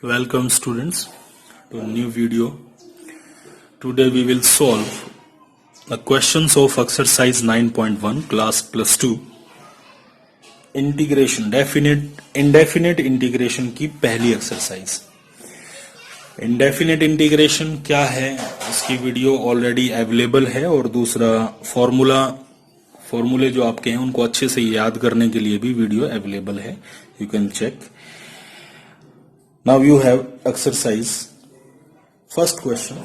Welcome students to a new video. Today we will solve the questions of exercise 9.1 class plus 2 integration indefinite integration की पहली exercise. Indefinite integration क्या है इसकी video already available है और दूसरा फॉर्मूले जो आपके हैं उनको अच्छे से याद करने के लिए भी वीडियो अवेलेबल है, you can check. Now you have exercise. First question.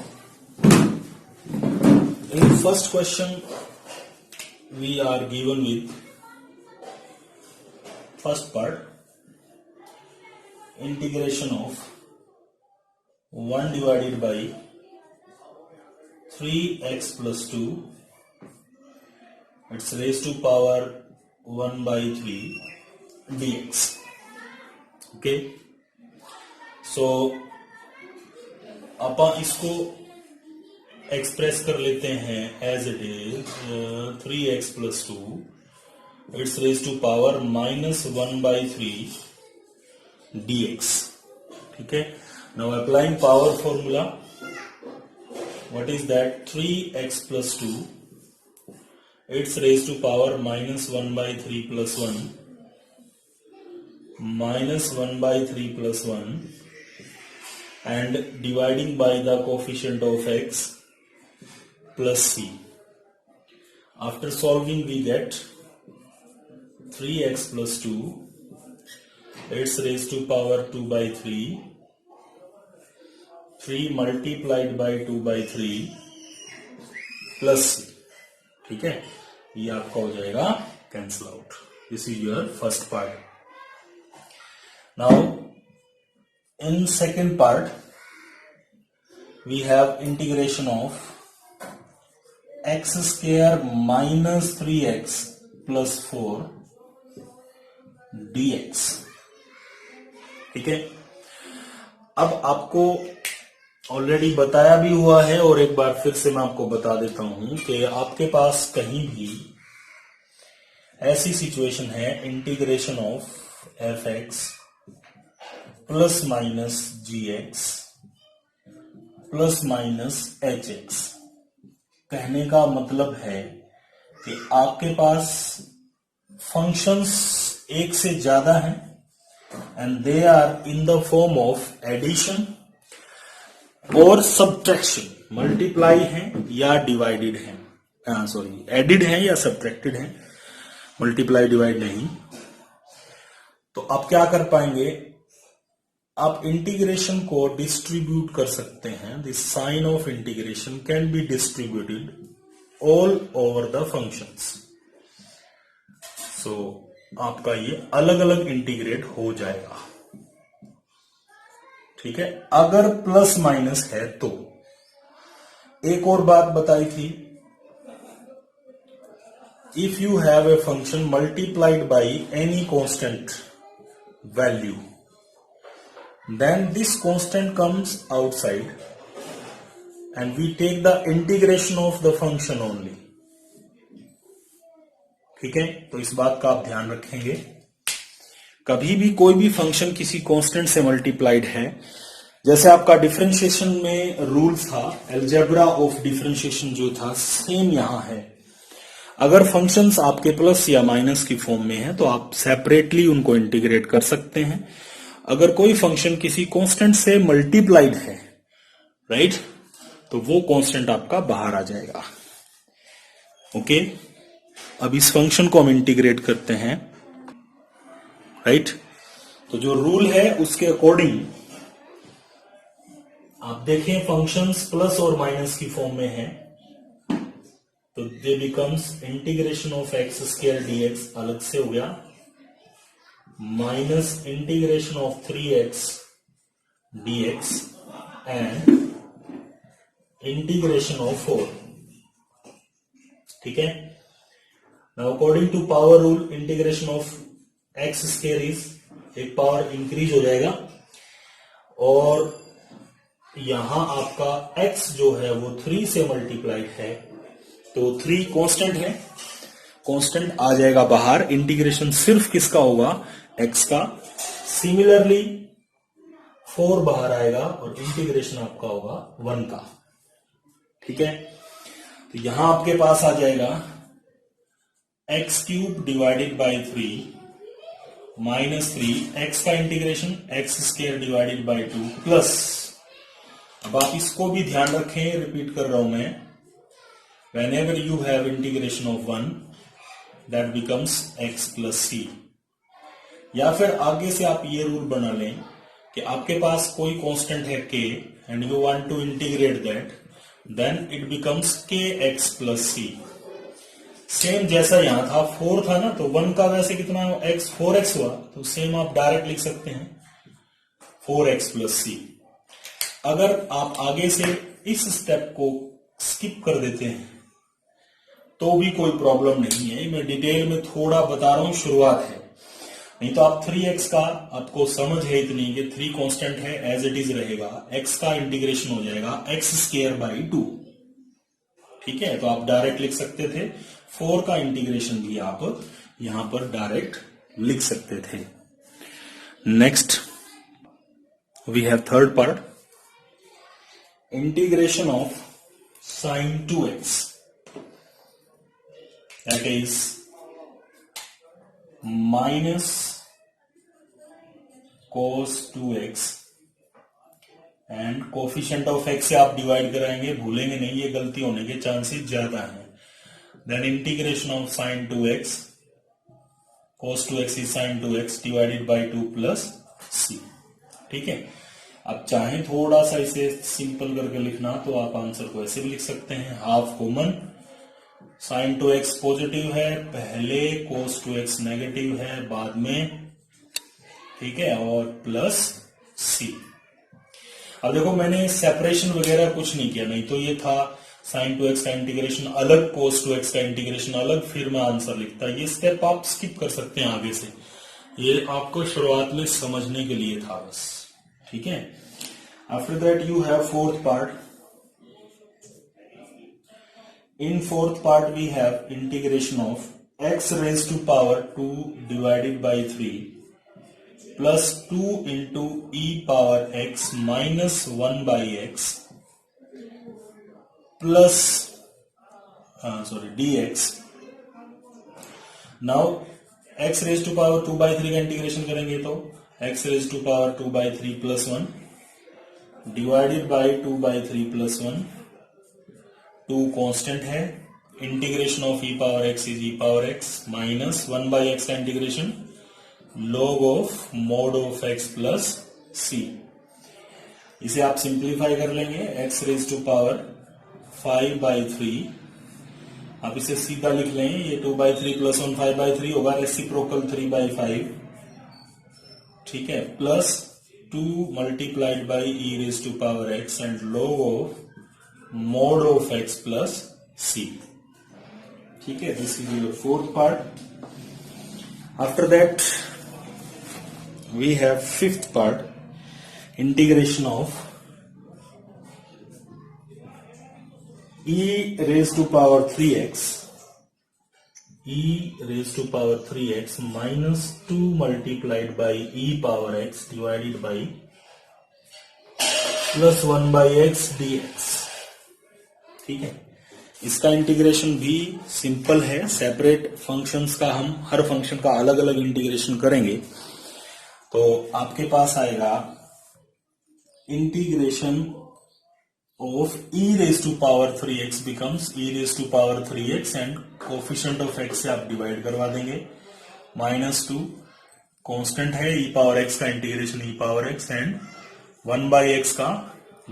In first question, we are given with first part integration of 1 divided by 3x plus 2 it's raised to power 1 by 3 dx. Okay. So अपन इसको express कर लेते हैं as it is 3x plus 2 it's raise to power -1 by 3 dx. ठीक है, now applying power formula, what is that? 3x plus 2 it's raise to power -1 by 3 plus 1 -1 by 3 plus 1 and dividing by the coefficient of x plus c. After solving we get 3x plus 2 it's raised to power 2 by 3 multiplied by 2 by 3 plus c. ठीक है, ये आपका हो जाएगा cancel out. This is your first part. Now in second part we have integration of x square minus 3x plus 4 dx. ठीक है, अब आपको ऑलरेडी बताया भी हुआ है और एक बार फिर से मैं आपको बता देता हूं कि आपके पास कहीं भी ऐसी सिचुएशन है integration of f x plus minus g x plus minus h x. कहने का मतलब है कि आपके पास फंक्शंस एक से ज्यादा हैं and they are in the form of addition और सब्ट्रैक्शन. मल्टीप्लाई हैं या डिवाइडेड हैं, सॉरी एडिड हैं या सब्ट्रैक्टेड हैं, मल्टीप्लाई डिवाइड नहीं. तो आप क्या कर पाएंगे, आप इंटीग्रेशन को डिस्ट्रीब्यूट कर सकते हैं. This sign of integration can be distributed all over the functions. So आपका ये अलग अलग इंटीग्रेट हो जाएगा. ठीक है, अगर प्लस माइनस है तो एक और बात बताई थी, if you have a function multiplied by any constant value then this constant comes outside and we take the integration of the function only. ठीक है, तो इस बात का आप ध्यान रखेंगे. कभी भी कोई भी फंक्शन किसी कांस्टेंट से मल्टीप्लाइड है, जैसे आपका डिफरेंशिएशन में रूल था, अलजेब्रा ऑफ डिफरेंशिएशन जो था सेम यहां है. अगर फंक्शंस आपके प्लस या माइनस की फॉर्म में है तो आप सेपरेटली उनको इंटीग्रेट कर सकते हैं. अगर कोई फंक्शन किसी कांस्टेंट से मल्टीप्लाइड है, राइट, तो वो कांस्टेंट आपका बाहर आ जाएगा. ओके, अब इस फंक्शन को हम इंटीग्रेट करते हैं, राइट. तो जो रूल है उसके अकॉर्डिंग आप देखें, फंक्शंस प्लस और माइनस की फॉर्म में है तो they becomes integration of x square dx अलग से हो गया, minus integration of 3x dx and integration of 4. ठीक है, now according to power rule integration of x square is, एक पावर इंक्रीज हो जाएगा और यहां आपका x जो है वो 3 से मल्टीप्लाइड है तो 3 कांस्टेंट है, कांस्टेंट आ जाएगा बाहर. इंटीग्रेशन सिर्फ किसका होगा? x का. सिमिलरली 4 बाहर आएगा और इंटीग्रेशन आपका होगा 1 का। ठीक है, तो यहां आपके पास आ जाएगा x³ divided by 3 minus 3 x का integration x² divided by 2 plus, अब आप इसको भी ध्यान रखें, रिपीट कर रहा हूं मैं, whenever you have integration of 1 that becomes x plus c। या फिर आगे से आप ये रूल बना लें कि आपके पास कोई कांस्टेंट है k and you want to integrate that, then it becomes kx plus c। Same जैसा यहां था 4 था ना, तो 1 का वैसे कितना x 4x हुआ, तो सेम आप डायरेक्ट लिख सकते हैं 4x plus c। अगर आप आगे से इस स्टेप को स्किप कर देते हैं तो भी कोई प्रॉब्लम नहीं है, मैं डिटेल में थोड़ा बता रहा हूं, शुरुआत है। नहीं तो आप 3x का, आपको समझ है इतनी कि 3 कांस्टेंट है, एज इट इज रहेगा, x का इंटीग्रेशन हो जाएगा x² बाई 2। ठीक है, तो आप डायरेक्ट लिख सकते थे, 4 का इंटीग्रेशन भी आप यहां पर डायरेक्ट लिख सकते थे। Next we have third part, integration of sin 2x, that is minus cos 2x and coefficient of x से आप डिवाइड कराएंगे, भूलेंगे नहीं, ये गलती होने के चांसेस ज्यादा हैं। Then integration of sin 2x cos 2x is sin 2x divided by 2 plus c। ठीक है, आप चाहें थोड़ा सा इसे सिंपल करके लिखना तो आप आंसर को ऐसे भी लिख सकते हैं, half common, sin 2x positive है, पहले cos 2x नेगेटिव है बाद में, ठीक है, और प्लस c। अब देखो मैंने सेपरेशन वगैरह कुछ नहीं किया, नहीं तो ये था sin 2x का इंटीग्रेशन अलग, cos 2x का इंटीग्रेशन अलग, फिर मैं आंसर लिखता। ये स्टेप आप स्किप कर सकते हैं आगे से, ये आपको शुरुआत में समझने के लिए था बस। ठीक है, after that you have fourth part. In fourth part we have integration of x raised to power 2 divided by 3 plus 2 into e power x minus 1 by x plus dx। Now x raised to power 2 by 3 का इंटीग्रेशन करेंगे तो x raised to power 2 by 3 plus 1 divided by 2 by 3 plus 1, 2 constant है, integration of e power x is e power x minus 1 by x का integration log of mod of x plus c। इसे आप simplify कर लेंगे, x raise to power 5 by 3, आप इसे सीधा लिख लें, ये 2 बाई 3 प्लस 1 5 बाई 3 होगा, रेसिप्रोकल 3 बाई 5। ठीक है, plus 2 multiplied by e raise to power x and log of mod of x plus c। ठीक है, this is your fourth part. After that we have fifth part, integration of e raised to power 3x, e raised to power 3x minus 2 multiplied by e power x divided by plus 1 by x dx। ठीक है, इसका integration भी simple है, separate functions का हम हर function का अलग अलग इंटीग्रेशन करेंगे तो आपके पास आएगा integration of e raise to power 3x becomes e raise to power 3x and coefficient of x से आप डिवाइड करवा देंगे, -2 कांस्टेंट है, e पावर x का integration e power x and 1 by x का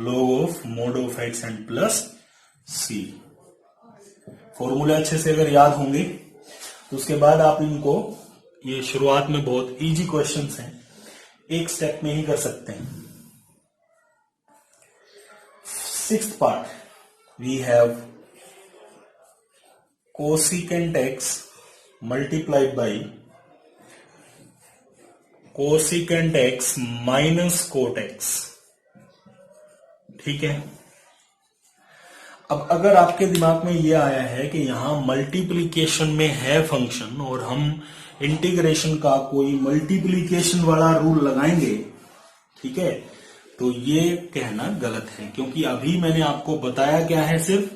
log of mod of x and plus c। फॉर्मूले अच्छे से अगर याद होंगे तो उसके बाद आप इनको, ये शुरुआत में बहुत इजी क्वेश्चंस हैं, एक स्टेप में ही कर सकते हैं। Sixth part we have cosecant x multiplied by cosecant x minus cot x। ठीक है, अब अगर आपके दिमाग में ये आया है कि यहां मल्टीप्लीकेशन में है फंक्शन और हम इंटीग्रेशन का कोई मल्टीप्लीकेशन वाला रूल लगाएंगे, ठीक है, तो ये कहना गलत है, क्योंकि अभी मैंने आपको बताया क्या है सिर्फ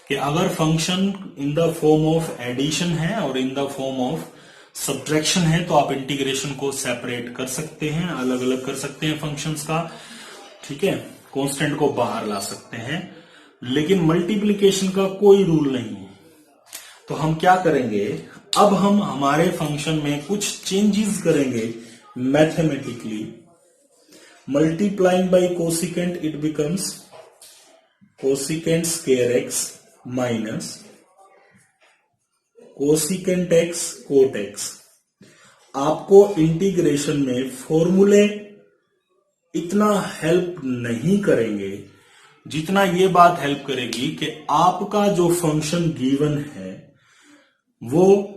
कि अगर function in the form of addition है और in the form of subtraction है तो आप इंटीग्रेशन को सेपरेट कर सकते हैं, अलग अलग कर सकते हैं फंक्शंस का, ठीक है, कांस्टेंट को बाहर ला सकते हैं, लेकिन मल्टीप्लिकेशन का कोई रूल नहीं है। तो हम क्या करेंगे, अब हम हमारे फंक्शन में कुछ चेंजेस करेंगे mathematically. Multiplying by cosecant it becomes cosecant square x minus cosecant x cot x. आपको इंटीग्रेशन में फॉर्मूले इतना हेल्प नहीं करेंगे जितना ये बात हेल्प करेगी कि आपका जो फंक्शन गिवन है वो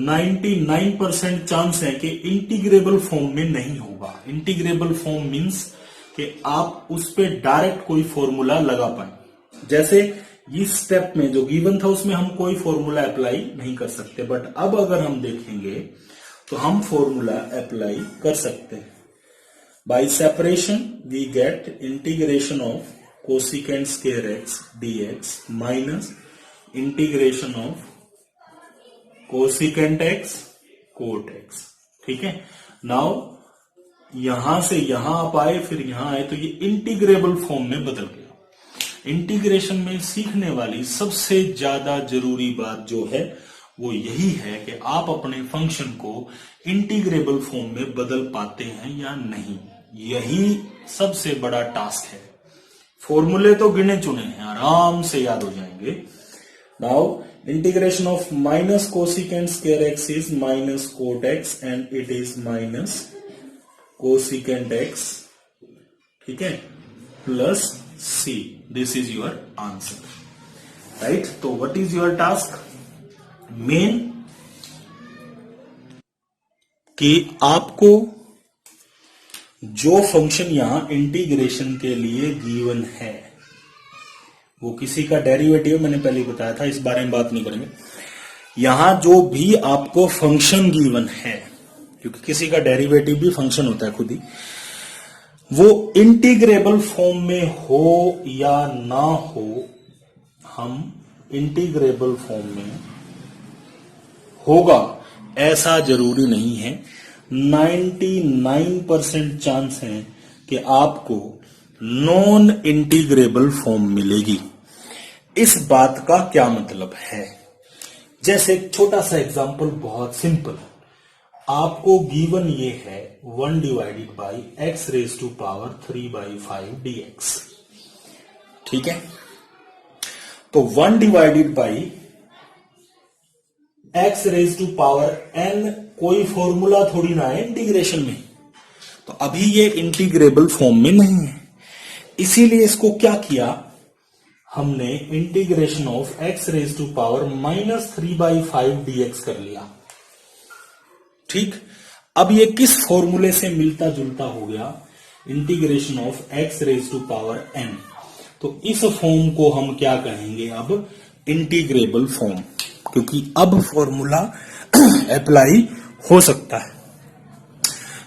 99% चांस है कि इंटीग्रेबल फॉर्म में नहीं होगा। इंटीग्रेबल फॉर्म मींस कि आप उस पे डायरेक्ट कोई फॉर्मूला लगा पाए। जैसे इस स्टेप में जो गिवन था उसमें हम कोई फॉर्मूला अप्लाई नहीं कर सकते, बट अब अगर हम देखेंगे तो हम फॉर्मूला अप्लाई कर सकते हैं। By separation we get integration of cosecant square x dx minus integration of cosecant x cot x. ठीक है, नाउ यहां से यहां आप आए फिर यहां आए तो ये इंटीग्रेबल फॉर्म में बदल गया। इंटीग्रेशन में सीखने वाली सबसे ज्यादा जरूरी बात जो है वो यही है कि आप अपने फंक्शन को इंटीग्रेबल फॉर्म में बदल पाते हैं या नहीं। यही सबसे बड़ा टास्क है। फॉर्मूले तो गिने चुने हैं, आराम से याद हो जाएंगे। Now integration of minus cosecant square x is minus cot x and it is minus cosecant x, ठीक है, plus c. This is your answer, right. तो व्हाट इज योर टास्क? मेन कि आपको जो फंक्शन यहां इंटीग्रेशन के लिए गिवन है वो किसी का डेरिवेटिव, मैंने पहले बताया था, इस बारे में बात नहीं करेंगे। यहां जो भी आपको फंक्शन गिवन है, क्योंकि किसी का डेरिवेटिव भी फंक्शन होता है खुद ही, वो इंटीग्रेबल फॉर्म में हो या ना हो, हम इंटीग्रेबल फॉर्म में होगा ऐसा जरूरी नहीं है। 99% चांस है कि आपको नॉन इंटीग्रेबल फॉर्म मिलेगी। इस बात का क्या मतलब है? जैसे एक छोटा सा एग्जांपल, बहुत सिंपल। आपको गिवन ये है 1 divided by x raise to power 3/5 dx, ठीक है। तो 1 divided by x raise to power n कोई फॉर्मूला थोड़ी ना है इंटीग्रेशन में, तो अभी ये इंटीग्रेबल फॉर्म में नहीं है। इसीलिए इसको क्या किया हमने, integration of x raise to power -3/5 dx कर लिया, ठीक। अब ये किस फॉर्मूले से मिलता जुलता हो गया? Integration of x raise to power n। तो इस फॉर्म को हम क्या कहेंगे अब? इंटीग्रेबल फॉर्म, क्योंकि अब फॉर्मूला अप्लाई हो सकता है।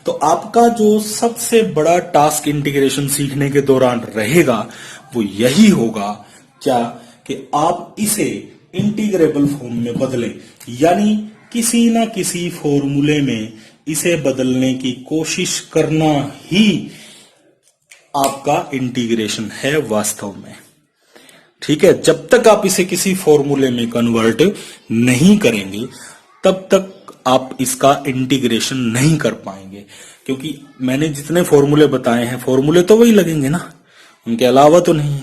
तो आपका जो सबसे बड़ा टास्क इंटीग्रेशन सीखने के दौरान रहेगा वो यही होगा, क्या, कि आप इसे इंटीग्रेबल फॉर्म में बदलें, यानी किसी ना किसी फॉर्मूले में इसे बदलने की कोशिश करना ही आपका इंटीग्रेशन है वास्तव में, ठीक है। जब तक आप इसे किसी फॉर्मूले में कन्वर्ट नहीं करेंगे तब तक आप इसका इंटीग्रेशन नहीं कर पाएंगे, क्योंकि मैंने जितने फॉर्मूले बताए हैं फॉर्मूले तो वही लगेंगे ना, उनके अलावा तो नहीं।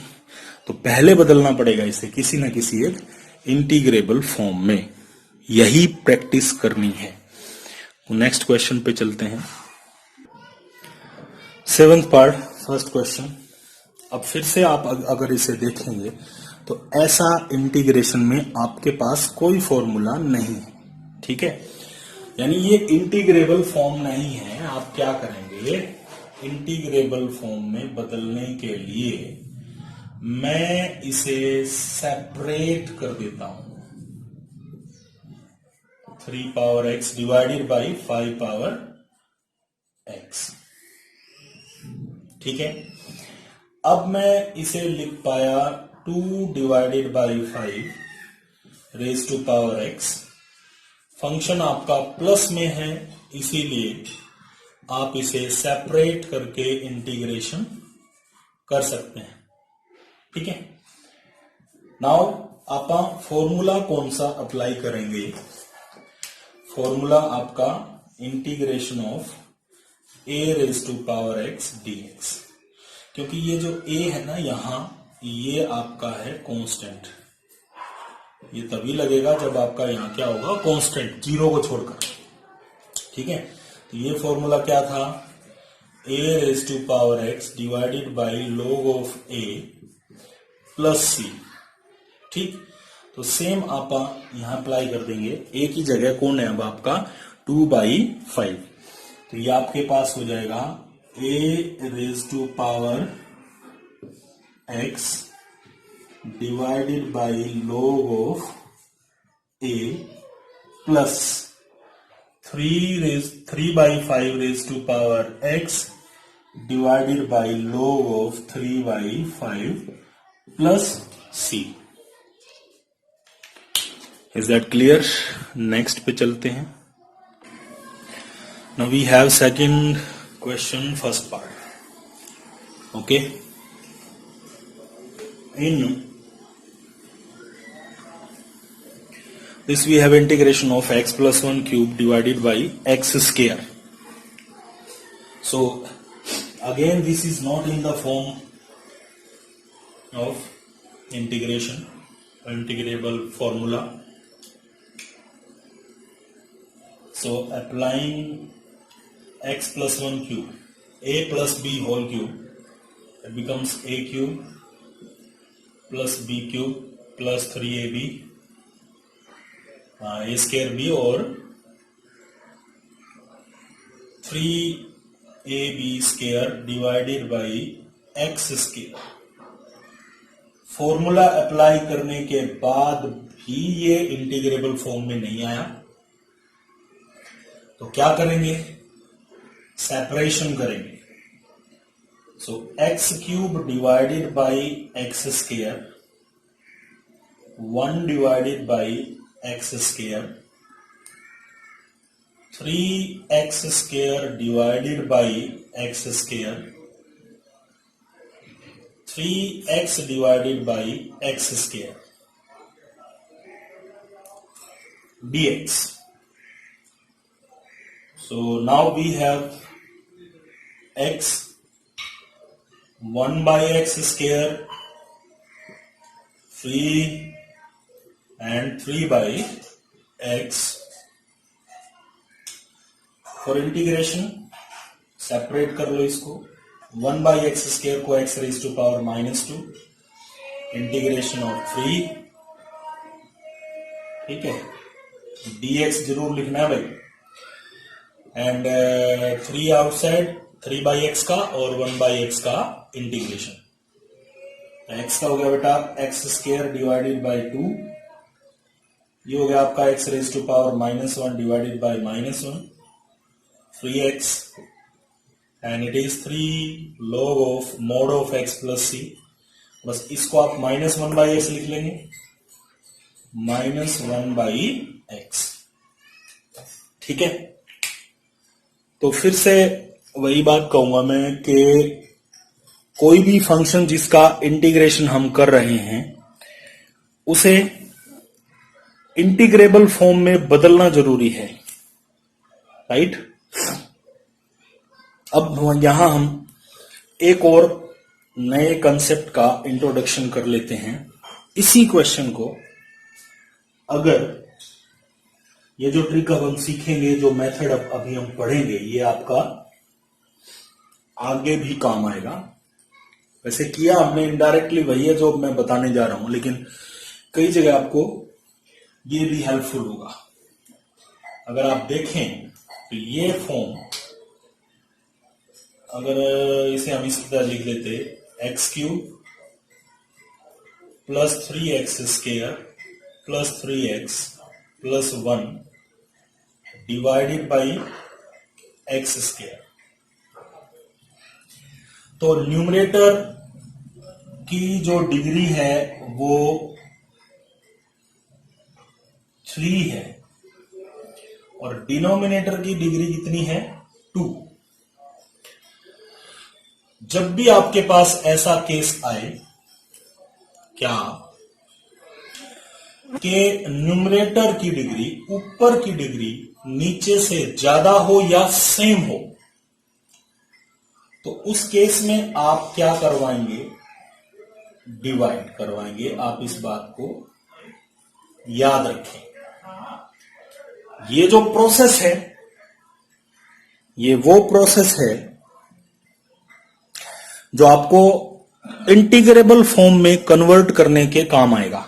तो पहले बदलना पड़ेगा इसे किसी ना किसी एक इंटीग्रेबल फॉर्म में। यही प्रैक्टिस करनी है। नेक्स्ट क्वेश्चन पे चलते हैं। 7th part, first question. अब फिर से आप अगर इसे देखेंगे तो ऐसा इंटीग्रेशन में आपके पास कोई फॉर्मूला नहीं है, ठीक है, यानी ये इंटीग्रेबल फॉर्म नहीं है। आप क्या करेंगे, इंटीग्रेबल फॉर्म में बदलने के लिए मैं इसे सेपरेट कर देता हूं, 3 power x divided by 5 power x, ठीक है। अब मैं इसे लिख पाया 2 divided by 5 raise to power x। Function आपका प्लस में है, इसीलिए आप इसे सेपरेट करके इंटीग्रेशन कर सकते हैं। ठीक है। नाउ आप फॉर्मूला कौन सा अप्लाई करेंगे? फॉर्मूला आपका integration of a raise to power x dx, क्योंकि ये जो a है ना यहां, ये आपका है कांस्टेंट। ये तभी लगेगा जब आपका यहां क्या होगा, कांस्टेंट, जीरो को छोड़कर। ठीक है। तो ये फॉर्मूला क्या था? a raise to power x divided by log of a plus c। ठीक। तो सेम आप यहां अप्लाई कर देंगे। a की जगह कौन है अब आपका? 2/5। तो ये आपके पास हो जाएगा a raise to power x divided by log of a plus 3/5 raise to power x divided by log of 3/5 plus c। Is that clear? Next पे चलते हैं। Now we have second question, first part. Okay. In this we have integration of x plus 1 cube divided by x square. So again this is not in the form of integration, integrable formula. So applying x plus 1 cube, a plus b whole cube, it becomes a cube plus B cube plus 3ab a square b और 3ab square divided by x square. Formula apply करने के बाद भी ये integrable form में नहीं आया, तो क्या करेंगे? सेपरेशन करेंगे। So x cube divided by x square, 1 divided by x square, 3x square divided by x square, 3x divided by x square dx. So now we have x 1 by x square, 3 and 3 by x. For integration separate कर लो इसको। 1 by x square को x raised to power -2, integration of 3। ठीक है। dx जरूर लिखना है भाई। And 3 outside, 3 by x का और 1 by x का इंटीग्रेशन। x का हो गया बेटा x स्क्वायर डिवाइडेड बाई 2, ये हो गया आपका x raise to power -1 divided by -1, 3x and it is 3 log of mod of x plus c। बस इसको आप -1 बाई x लिख लेंगे, -1 बाई x। ठीक है। तो फिर से वही बात कहूंगा मैं कि कोई भी फंक्शन जिसका इंटीग्रेशन हम कर रहे हैं उसे इंटीग्रेबल फॉर्म में बदलना जरूरी है, राइट? अब यहां हम एक और नए कंसेप्ट का इंट्रोडक्शन कर लेते हैं। इसी क्वेश्चन को अगर ये जो ट्रिक अब हम सीखेंगे, जो मेथड अब अभी हम पढ़ेंगे, ये आपका आगे भी काम आएगा। वैसे किया हमने इनडायरेक्टली वही है जो मैं बताने जा रहा हूं, लेकिन कई जगह आपको ये भी हेल्पफुल होगा। अगर आप देखें तो ये फॉर्म, अगर इसे हम इस तरह लिख लेते, x cube plus 3x square plus 3x plus 1 divided by x square. तो न्यूमरेटर की जो डिग्री है वो 3 है और डिनोमिनेटर की डिग्री कितनी है 2। जब भी आपके पास ऐसा केस आए क्या कि न्यूमरेटर की डिग्री ऊपर की डिग्री नीचे से ज्यादा हो या सेम हो, तो उस केस में आप क्या करवाएंगे, डिवाइड करवाएंगे। आप इस बात को याद रखें। ये जो प्रोसेस है ये वो प्रोसेस है जो आपको इंटीग्रेबल फॉर्म में कन्वर्ट करने के काम आएगा।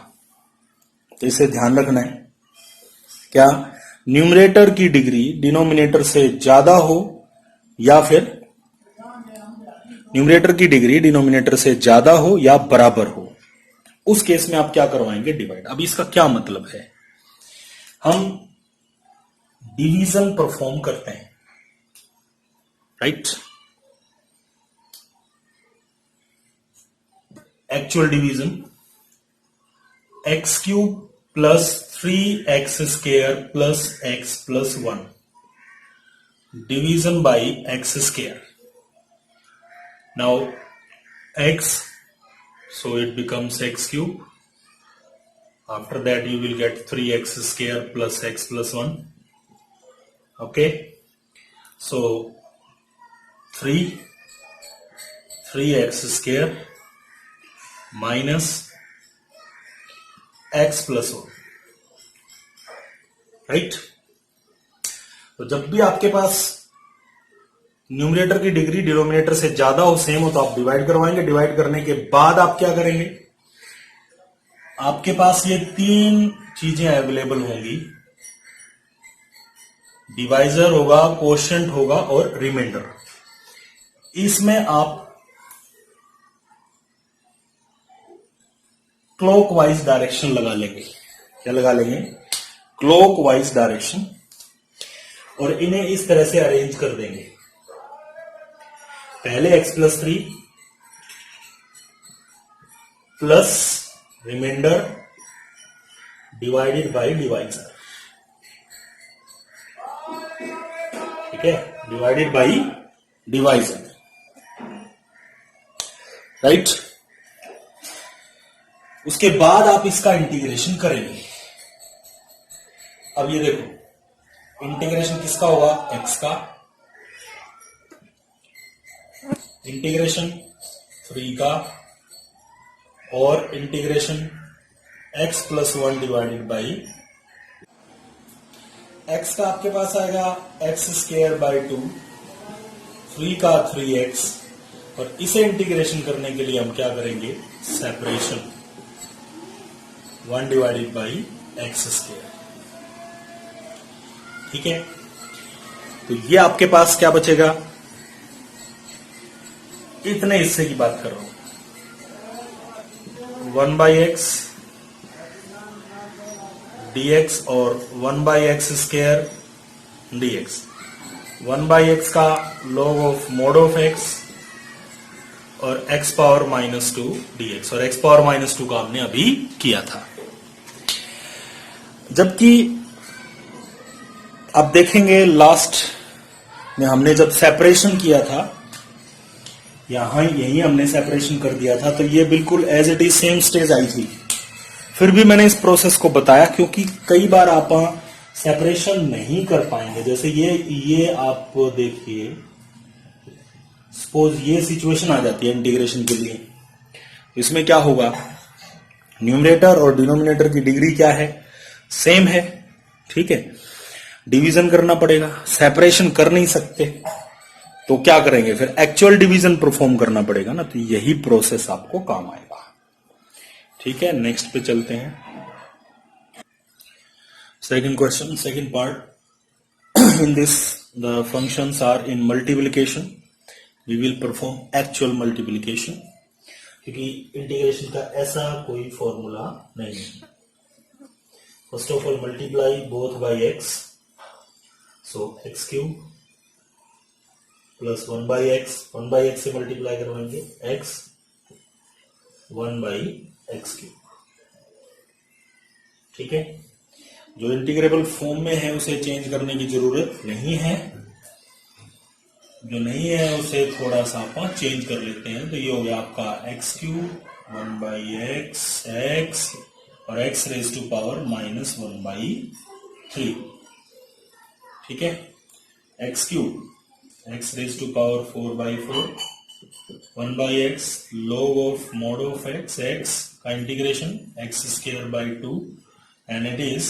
तो इसे ध्यान रखना है, क्या न्यूमरेटर की डिग्री डिनोमिनेटर से ज्यादा हो या फिर न्यूमरेटर की डिग्री डिनोमिनेटर से ज्यादा हो या बराबर हो, उस केस में आप क्या करवाएंगे, डिवाइड। अब इसका क्या मतलब है, हम डिवीजन परफॉर्म करते हैं, right. Actual division x cube plus 3x square plus x plus 1 division by x square. Now x, so it becomes x cube. After that you will get 3x square plus x plus 1. Okay, so 3x square minus x plus 1, right. तो जब भी आपके पास numerator की degree denominator से ज्यादा हो, same हो, तो आप डिवाइड करवाएंगे। डिवाइड करने के बाद आप क्या करेंगे, आपके पास ये 3 चीजें अवेलेबल होंगी, डिवाइजर होगा, कोशेंट होगा और रिमाइंडर। इसमें आप क्लॉकवाइज डायरेक्शन लगा लेंगे। क्या लगा लेंगे, क्लॉकवाइज डायरेक्शन, और इन्हें इस तरह से अरेंज कर देंगे। पहले x plus 3 plus remainder divided by divisor, ठीक है, डिवाइडेड बाई डिवाइजर, राइट। उसके बाद आप इसका इंटीग्रेशन करेंगे। अब ये देखो, इंटीग्रेशन किसका होगा, x का, इंटीग्रेशन 3 का, और integration x plus 1 divided by x का आपके पास आएगा x स्क्वायर बाई 2, 3 का 3x, और इसे इंटीग्रेशन करने के लिए हम क्या करेंगे, separation 1 divided by x square, ठीक है। तो ये आपके पास क्या बचेगा, इतने हिस्से की बात कर रहा हूं, 1 बाई एक्स dx और 1 by x square dx। 1 by x का log of mod of x और x पावर -2 dx, और x पावर -2 का हमने अभी किया था। जबकि अब देखेंगे लास्ट में हमने जब सेपरेशन किया था, यहीं हमने सेपरेशन कर दिया था, तो ये बिल्कुल as it is same stage आई थी। फिर भी मैंने इस प्रोसेस को बताया क्योंकि कई बार आप सेपरेशन नहीं कर पाएंगे। जैसे ये आप देखिए, सपोज ये सिचुएशन आ जाती है इंटीग्रेशन के लिए, इसमें क्या होगा, न्यूमरेटर और डिनोमिनेटर की डिग्री क्या है, सेम है, ठीक है। डिवीजन करना पड़ेगा, सेपरेशन कर नहीं सकते, तो क्या करेंगे, फिर एक्चुअल डिवीजन परफॉर्म करना पड़ेगा ना। तो यही प्रोसेस आपको काम आएगा, ठीक है। नेक्स्ट पे चलते हैं, second question, second part. In this the functions are in multiplication, we will perform actual multiplication, क्योंकि इंटीग्रेशन का ऐसा कोई फॉर्मूला नहीं है। First of all, multiply both by x, so x cube plus 1/x से मल्टीप्लाई करवाएंगे x 1/x³। ठीक है, जो इंटीग्रेबल फॉर्म में है उसे चेंज करने की जरूरत नहीं है, जो नहीं है उसे थोड़ा सा आप चेंज कर लेते हैं। तो ये हो गया आपका x³ 1/x और x रेज टू पावर -1/3। ठीक है, x³ x raise to power 4/4 1/x log of mod of x का integration x²/2 and it is,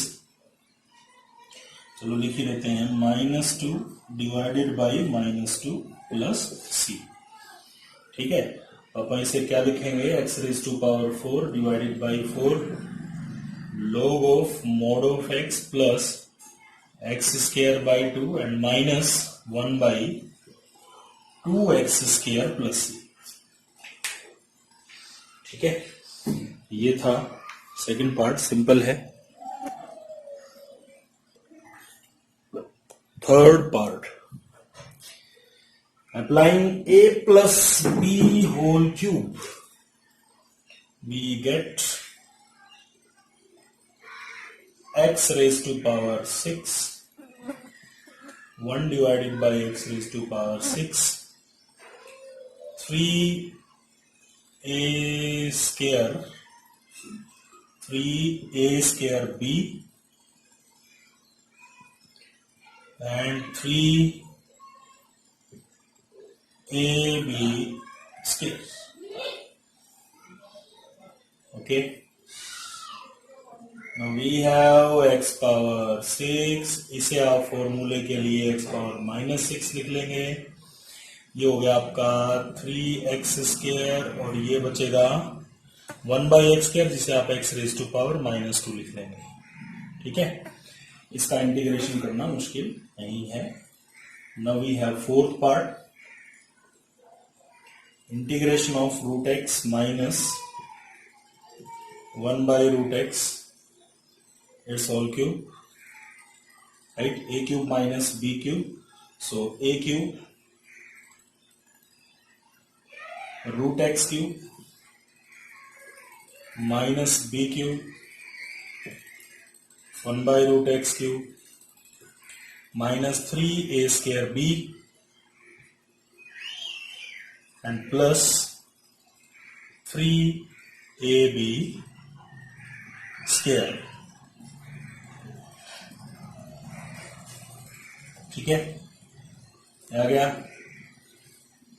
चलो लिख ही देते हैं, -2 डिवाइडेड बाई -2 प्लस c। ठीक है, अपन इसे क्या लिखेंगे, x raise to power 4 divided by 4 log of mod of x plus x²/2 and -1/2x² plus c। ठीक है, ये था सेकंड पार्ट, सिंपल है। Third part, applying a plus b whole cube, we get x raised to power 6, 1 divided by x raised to power 6, 3a square b and 3ab square. Okay, now we have x power 6, इसे आप फॉर्मूले के लिए x power -6 लिख लेंगे। ये हो गया आपका 3x² और ये बचेगा 1/x², जिसे आप x रेज टू पावर -2 लिख लेंगे। ठीक है, इसका इंटीग्रेशन करना मुश्किल नहीं है। Now we have fourth part, integration of √x minus 1/√x it's whole cube, right, a³ minus b³, so a³ √x³ minus b³ 1/√x³ minus 3a² and plus 3ab²। ठीक है, आ गया।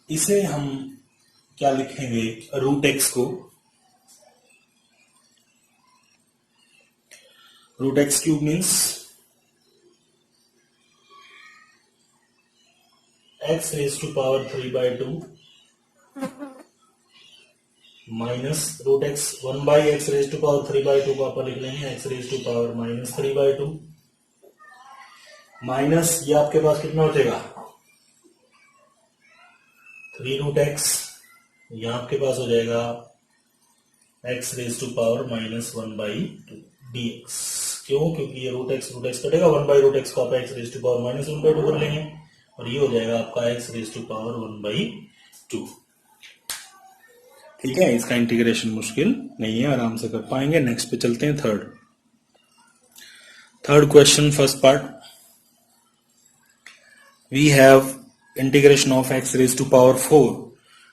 इसे हम क्या लिखेंगे, √x को √x³ means x raise to power 3/2 minus √x 1/x raise to power 3/2 को आप लिख लेंगे x raise to power -3/2 minus ये आपके पास कितना हो जाएगा 3√x, यहां आपके पास हो जाएगा x raise to power -1/2 dx। क्यों, क्योंकि ये √x कटेगा, 1/√x को आप x रेज टू पावर -1/2 कर लेंगे और ये हो जाएगा आपका x रेज टू पावर 1/2। ठीक है, इसका इंटीग्रेशन मुश्किल नहीं है, आराम से कर पाएंगे। नेक्स्ट पे चलते हैं, third question, first part, we have integration of x raise to power 4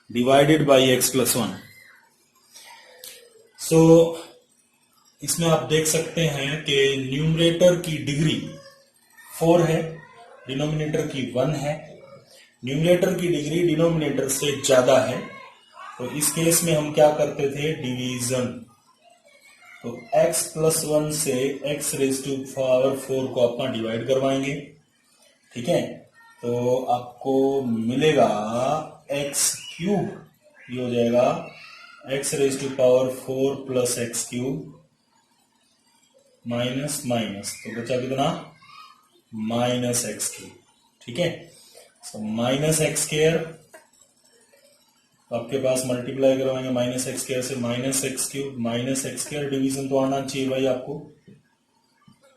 divided by x plus 1। So इसमें आप देख सकते हैं कि न्यूमरेटर की डिग्री 4 है, डिनोमिनेटर की 1 है। न्यूमरेटर की डिग्री डिनोमिनेटर से ज्यादा है, तो इस केस में हम क्या करते थे, डिवीजन। तो x प्लस 1 से x रेज टू पावर 4 को अपना डिवाइड करवाएंगे। ठीक है, तो आपको मिलेगा x³ ये हो जाएगा x raise to power 4 plus x³ minus minus, तो बचा कितना -x³। ठीक है, सो -x², आपके पास मल्टीप्लाई करवाएंगे -x² से -x³ -x² डिवीजन तो आना चाहिए भाई आपको,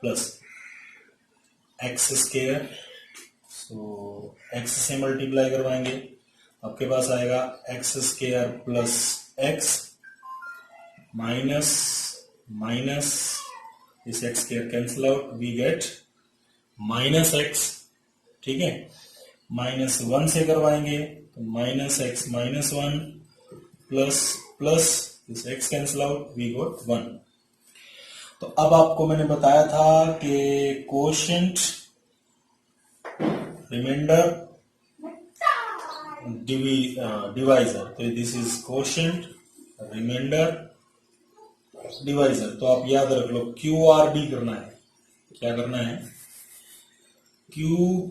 प्लस x² सो x से मल्टीप्लाई करवाएंगे, आपके पास आएगा x square plus x minus minus इस x square cancel out, we get minus x. ठीक है, माइनस वन से करवाएंगे तो minus x minus one plus plus इस x cancel out, we got one. तो अब आपको मैंने बताया था कि कोशेंट, रिमाइंडर, डिवाइजर, तो this is quotient, remainder, divisor. तो आप याद रख लो QRD करना है। क्या करना है? Q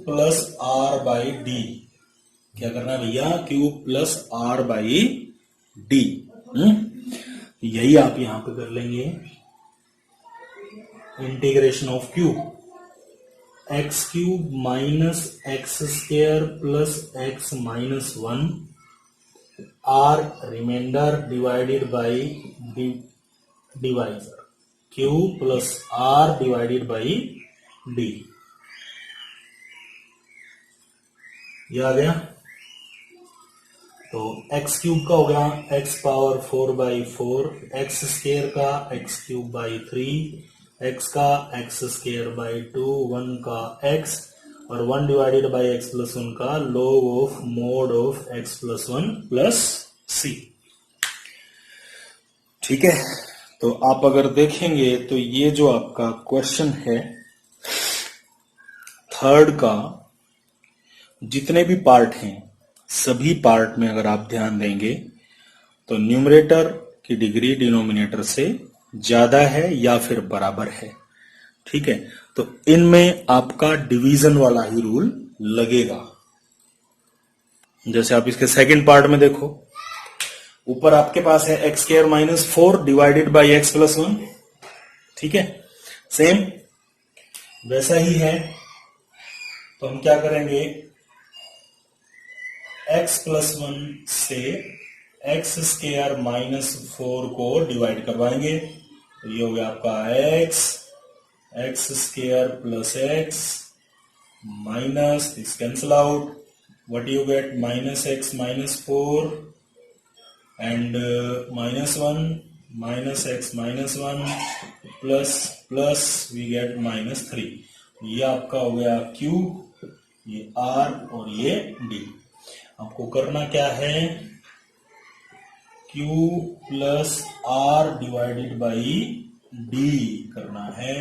plus R by D. क्या करना है भैया? Q plus R by D. यही आप यहां पे कर लेंगे, integration of Q, x cube minus x square plus x minus one, R remainder divided by divisor, Q plus R divided by D. ये आ गया। तो एक्स क्यूब का हो गया एक्स पावर 4/4, एक्स स्क्वायर का एक्स क्यूब बाई 3, एक्स का x square by 2, 1 का एक्स और 1 डिवाइडेड बाई एक्स प्लस 1 का log of mod of x plus 1 plus c. ठीक है, तो आप अगर देखेंगे तो ये जो आपका क्वेश्चन है थर्ड का, जितने भी पार्ट हैं सभी पार्ट में अगर आप ध्यान देंगे तो न्यूमरेटर की डिग्री डिनोमिनेटर से ज्यादा है या फिर बराबर है। ठीक है, तो इनमें आपका डिवीजन वाला ही रूल लगेगा। जैसे आप इसके सेकंड पार्ट में देखो, ऊपर आपके पास है x square minus 4 divided by x plus 1। ठीक है, सेम वैसा ही है। तो हम क्या करेंगे, एक्स प्लस 1 से एक्स स्क्वायर माइनस 4 को डिवाइड करवाएंगे, तो ये हो गया आपका x square plus x minus this cancel out, what you get minus x minus 4 and minus 1 minus x minus 1 plus plus we get minus 3। ये आपका हो गया Q, ये R और ये D। आपको करना क्या है, Q plus R divided by D करना है।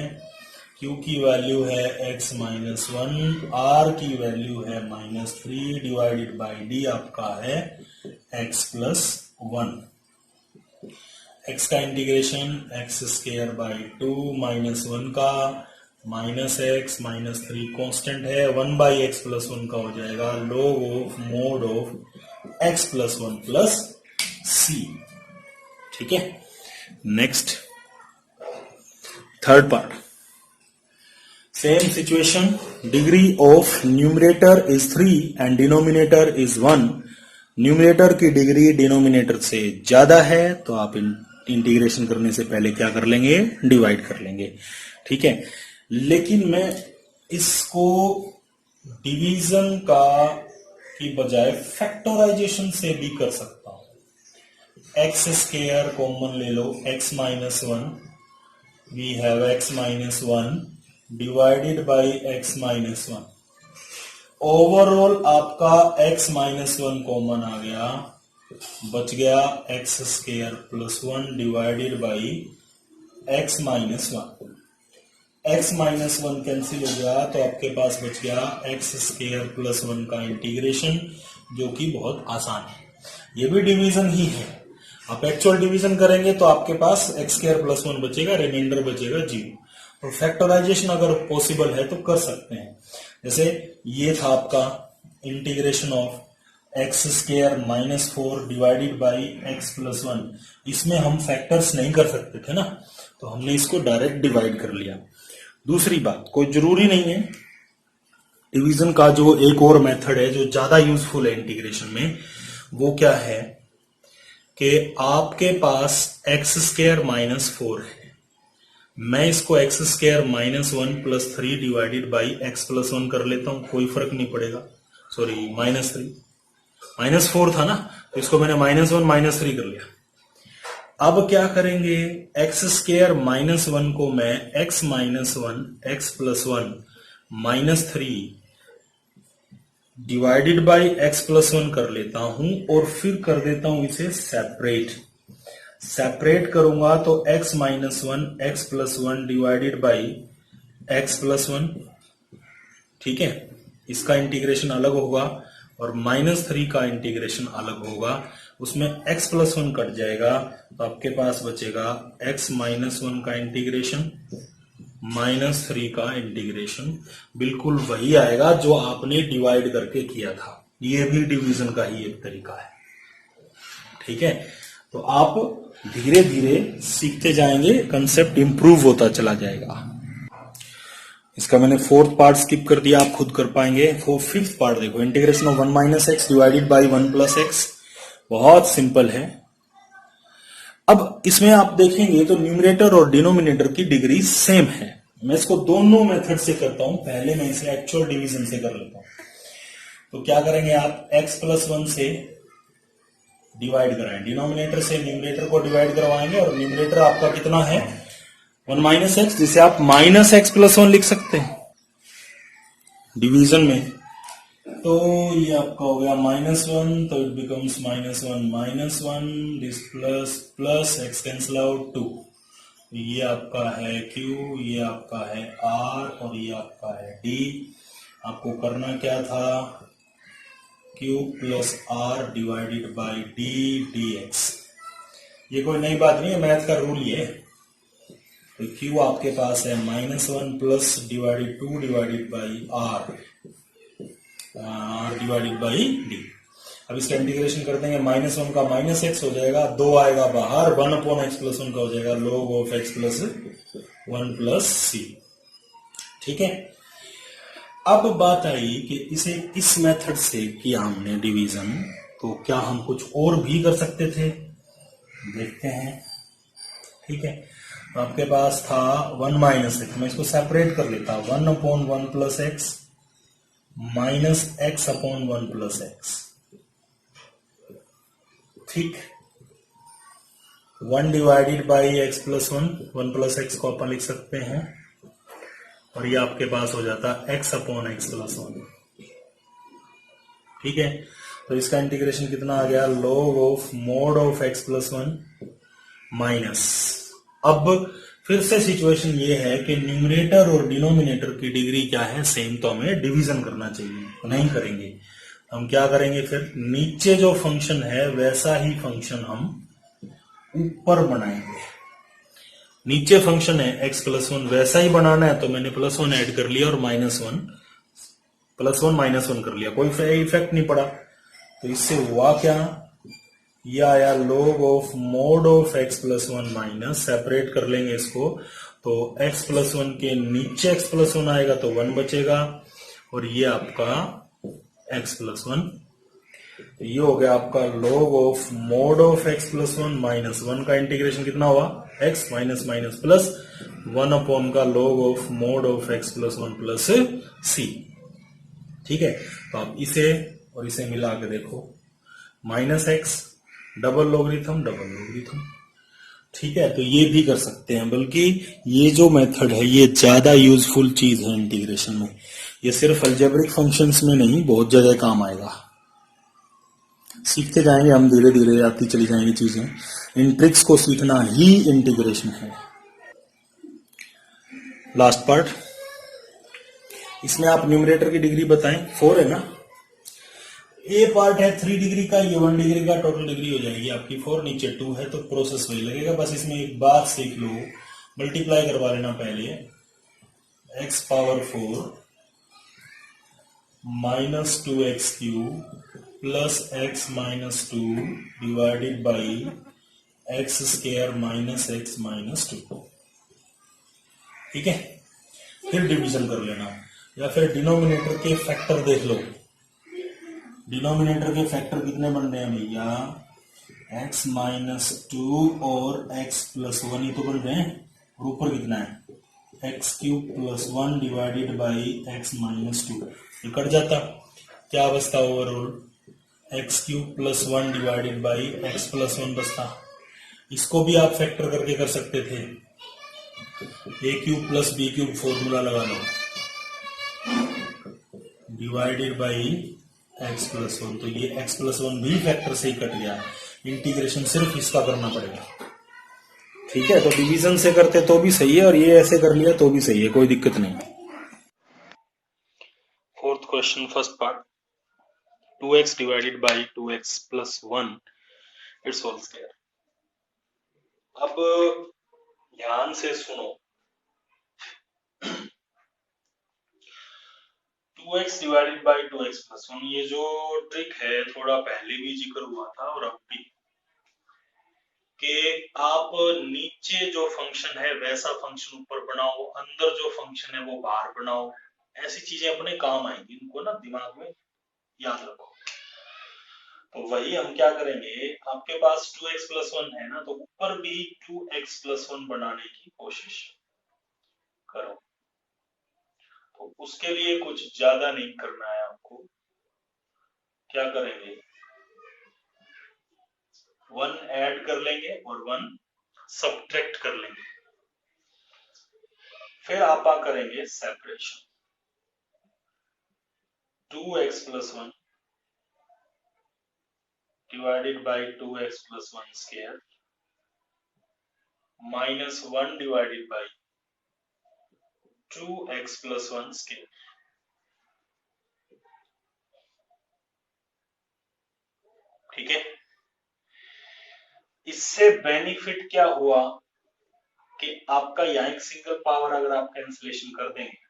Q की वैल्यू है x माइनस 1, R की वैल्यू है माइनस 3 डिवाइडेड बाई D आपका है x प्लस 1। x का integration x square by 2 minus 1 का माइनस एक्स माइनस 3 कॉन्स्टेंट है, 1 बाई एक्स प्लस 1 का हो जाएगा log of mod of x plus 1 plus c. ठीक है, next third part, same situation, degree of numerator is 3 and denominator is 1। Numerator की degree denominator से ज्यादा है तो आप इंटीग्रेशन करने से पहले क्या कर लेंगे, डिवाइड कर लेंगे। ठीक है, लेकिन मैं इसको डिवीजन का की बजाय फैक्टराइजेशन से भी कर सकता हूं। एक्स स्क्वायर कॉमन ले लो, x minus 1, we have x minus 1 divided by x minus 1। Overall आपका एक्स माइनस 1 कॉमन आ गया, बच गया x square plus 1 divided by x minus 1। x minus 1 cancel हो गया तो आपके पास बच गया एक्स स्क्वायर प्लस 1 का इंटीग्रेशन, जो कि बहुत आसान है। ये भी डिवीजन ही है। आप एक्चुअल डिवीजन करेंगे तो आपके पास एक्स स्क्वायर प्लस 1 बचेगा, रिमाइंडर बचेगा 0। तो फैक्टराइजेशन अगर पॉसिबल है तो कर सकते हैं। जैसे ये था आपका integration of x square minus 4 divided by x plus 1। इसमें हम फैक्टर्स नहीं कर सकते थे ना, तो हमने इसको डायरेक्ट डिवाइड कर लिया। दूसरी बात, कोई जरूरी नहीं है, डिवीजन का जो एक और मेथड है जो ज्यादा यूजफुल है इंटीग्रेशन में, वो क्या है कि आपके पास एक्स स्क्वायर माइनस 4 है, मैं इसको x square minus one plus three divided by x plus one कर लेता हूं, कोई फर्क नहीं पड़ेगा। Sorry minus three, minus four था ना, तो इसको मैंने माइनस वन माइनस थ्री कर लिया। अब क्या करेंगे, एक्स स्क्वायर माइनस वन को मैं x minus one x plus one minus three divided by x plus one कर लेता हूं और फिर कर देता हूं इसे सेपरेट। सेपरेट करूंगा तो x minus one x plus one divided by x plus one, ठीक है, इसका इंटीग्रेशन अलग होगा और माइनस थ्री का इंटीग्रेशन अलग होगा, उसमें x प्लस वन कट जाएगा तो आपके पास बचेगा x माइनस वन का इंटीग्रेशन माइनस थ्री का इंटीग्रेशन, बिल्कुल वही आएगा जो आपने डिवाइड करके किया था। ये भी डिवीजन का ही एक तरीका है, ठीक है। तो आप धीरे धीरे सीखते जाएंगे, कंसेप्ट इंप्रूव होता चला जाएगा। इसका मैंने फोर्थ पार्ट स्किप कर दिया, आप खुद कर पाएंगे। फिफ्थ पार्ट देखो, integration of one minus x divided by one plus x, बहुत सिंपल है। अब इसमें आप देखेंगे तो न्यूमरेटर और डिनोमिनेटर की डिग्री सेम है। मैं इसको दोनों मेथड से करता हूं, पहले मैं इसे एक्चुअल डिवीजन से कर लेता हूं। तो क्या करेंगे आप, एक्स प्लस वन से डिवाइड कराएं, डिनोमिनेटर से न्यूमरेटर को डिवाइड करवाएंगे और न्यूमरेटर आपका कितना है, वन माइनस एक्स, जिसे आप माइनस एक्स प्लस वन लिख सकते हैं डिवीजन में। तो ये आपका हो गया माइनस वन, तो it becomes minus one, this plus plus x cancel out two, ये आपका है क्यू, ये आपका है आर और ये आपका है डी। आपको करना क्या था, Q plus R divided by D d x. ये कोई नई बात नहीं है, मैथ का रूल ये है। तो क्यू आपके पास है minus one plus divided to divided by r divided by d. अब इसका इंटीग्रेशन कर देंगे, माइनस वन का माइनस एक्स हो जाएगा, दो आएगा बाहर, one upon x plus one का हो जाएगा log of x plus one plus c, ठीक है। अब बात आई कि इसे इस मेथड से किया हमने डिवीजन, तो क्या हम कुछ और भी कर सकते थे, देखते हैं, ठीक है। तो आपके पास था वन माइनस एक्स, मैं इसको सेपरेट कर लेता, one upon one plus x minus x upon one plus x, ठीक। One divided by x plus one, one plus x को अपन लिख सकते हैं और ये आपके पास हो जाता x upon x plus one, ठीक है। तो इसका इंटीग्रेशन कितना आ गया, log of mod of x plus one minus. अब फिर से सिचुएशन ये है कि न्यूमरेटर और डिनोमिनेटर की डिग्री क्या है, सेम, तो हमें डिवीजन करना चाहिए, नहीं करेंगे। हम क्या करेंगे, फिर नीचे जो फंक्शन है वैसा ही फंक्शन हम ऊपर बनाएंगे। नीचे फंक्शन है एक्स प्लस वन, वैसा ही बनाना है, तो मैंने प्लस वन ऐड कर लिया और minus one plus one minus one कर लिया, कोई इफेक्ट नहीं पड़ा। तो इससे हुआ क्या, ये आया log of mod of x plus one minus, separate कर लेंगे इसको, तो एक्स प्लस वन के नीचे एक्स प्लस वन आएगा तो वन बचेगा और ये आपका एक्स प्लस वन, तो ये हो गया आपका log of mod of x plus one minus one का इंटीग्रेशन कितना हुआ, x minus minus plus one upon का log of mod of x plus one plus c, ठीक है। तो आप इसे और इसे मिला के देखो, माइनस एक्स डबल लोगरिथम, ठीक है। तो ये भी कर सकते हैं, बल्कि ये जो मेथड है ये ज्यादा यूजफुल चीज है इंटीग्रेशन में। ये सिर्फ अलजेब्रिक फंक्शंस में नहीं, बहुत ज्यादा काम आएगा। सीखते जाएंगे हम, धीरे धीरे आती चली जाएंगी चीजें। इन ट्रिक्स को सीखना ही इंटीग्रेशन है। लास्ट पार्ट, इसमें आप न्यूमरेटर की डिग्री बताएं, 4 है ना। ए पार्ट है 3 डिग्री का, ये 1 डिग्री का, टोटल डिग्री हो जाएगी आपकी 4, नीचे 2 है, तो प्रोसेस वही लगेगा। बस इसमें एक बात सीख लो, मल्टीप्लाई करवा लेना पहले, x power 4 minus 2x cube plus x minus 2 divided by x square minus x minus 2, ठीक है। फिर डिवीजन कर लेना, या फिर डिनोमिनेटर के फैक्टर देख लो। डिनोमिनेटर के फैक्टर कितने बन रहे हैं भैया, x माइनस 2 और x प्लस 1 ही तो बन रहे हैं। और ऊपर कितना है x cube plus 1 divided by x minus 2, ये कट जाता, क्या बचता overall x cube plus 1 divided by x plus 1 बचता। इसको भी आप फैक्टर करके कर सकते थे, A cube plus B cube formula लगा लो डिवाइडेड बाई एक्स प्लस 1, तो ये एक्स प्लस 1 भी फैक्टर से ही कट गया, इंटीग्रेशन सिर्फ इसका करना पड़ेगा। ठीक है, तो डिवीजन से करते तो भी सही है और ये ऐसे कर लिया तो भी सही है, कोई दिक्कत नहीं। Fourth question first part, 2x divided by 2x plus 1 it's whole square. अब ध्यान से सुनो, 2x divided by 2x plus 1, ये जो ट्रिक है थोड़ा पहले भी जिक्र हुआ था और अब भी, कि आप नीचे जो फंक्शन है वैसा फंक्शन ऊपर बनाओ, अंदर जो फंक्शन है वो बाहर बनाओ, ऐसी चीजें अपने काम आएंगी, इनको ना दिमाग में याद रखो। तो वही हम क्या करेंगे, आपके पास 2x प्लस 1 है ना, तो ऊपर भी 2x प्लस 1 बनाने की कोशिश करो। तो उसके लिए कुछ ज्यादा नहीं करना है आपको, क्या करेंगे 1 ऐड कर लेंगे और 1 सब्ट्रैक्ट कर लेंगे, फिर आप करेंगे separation, 2x plus 1 divided by 2x plus 1 square minus 1 divided by 2x plus 1 square. ठीक है, इससे बेनिफिट क्या हुआ कि आपका यहाँ एक सिंगल पावर अगर आप कैंसिलेशन कर देंगे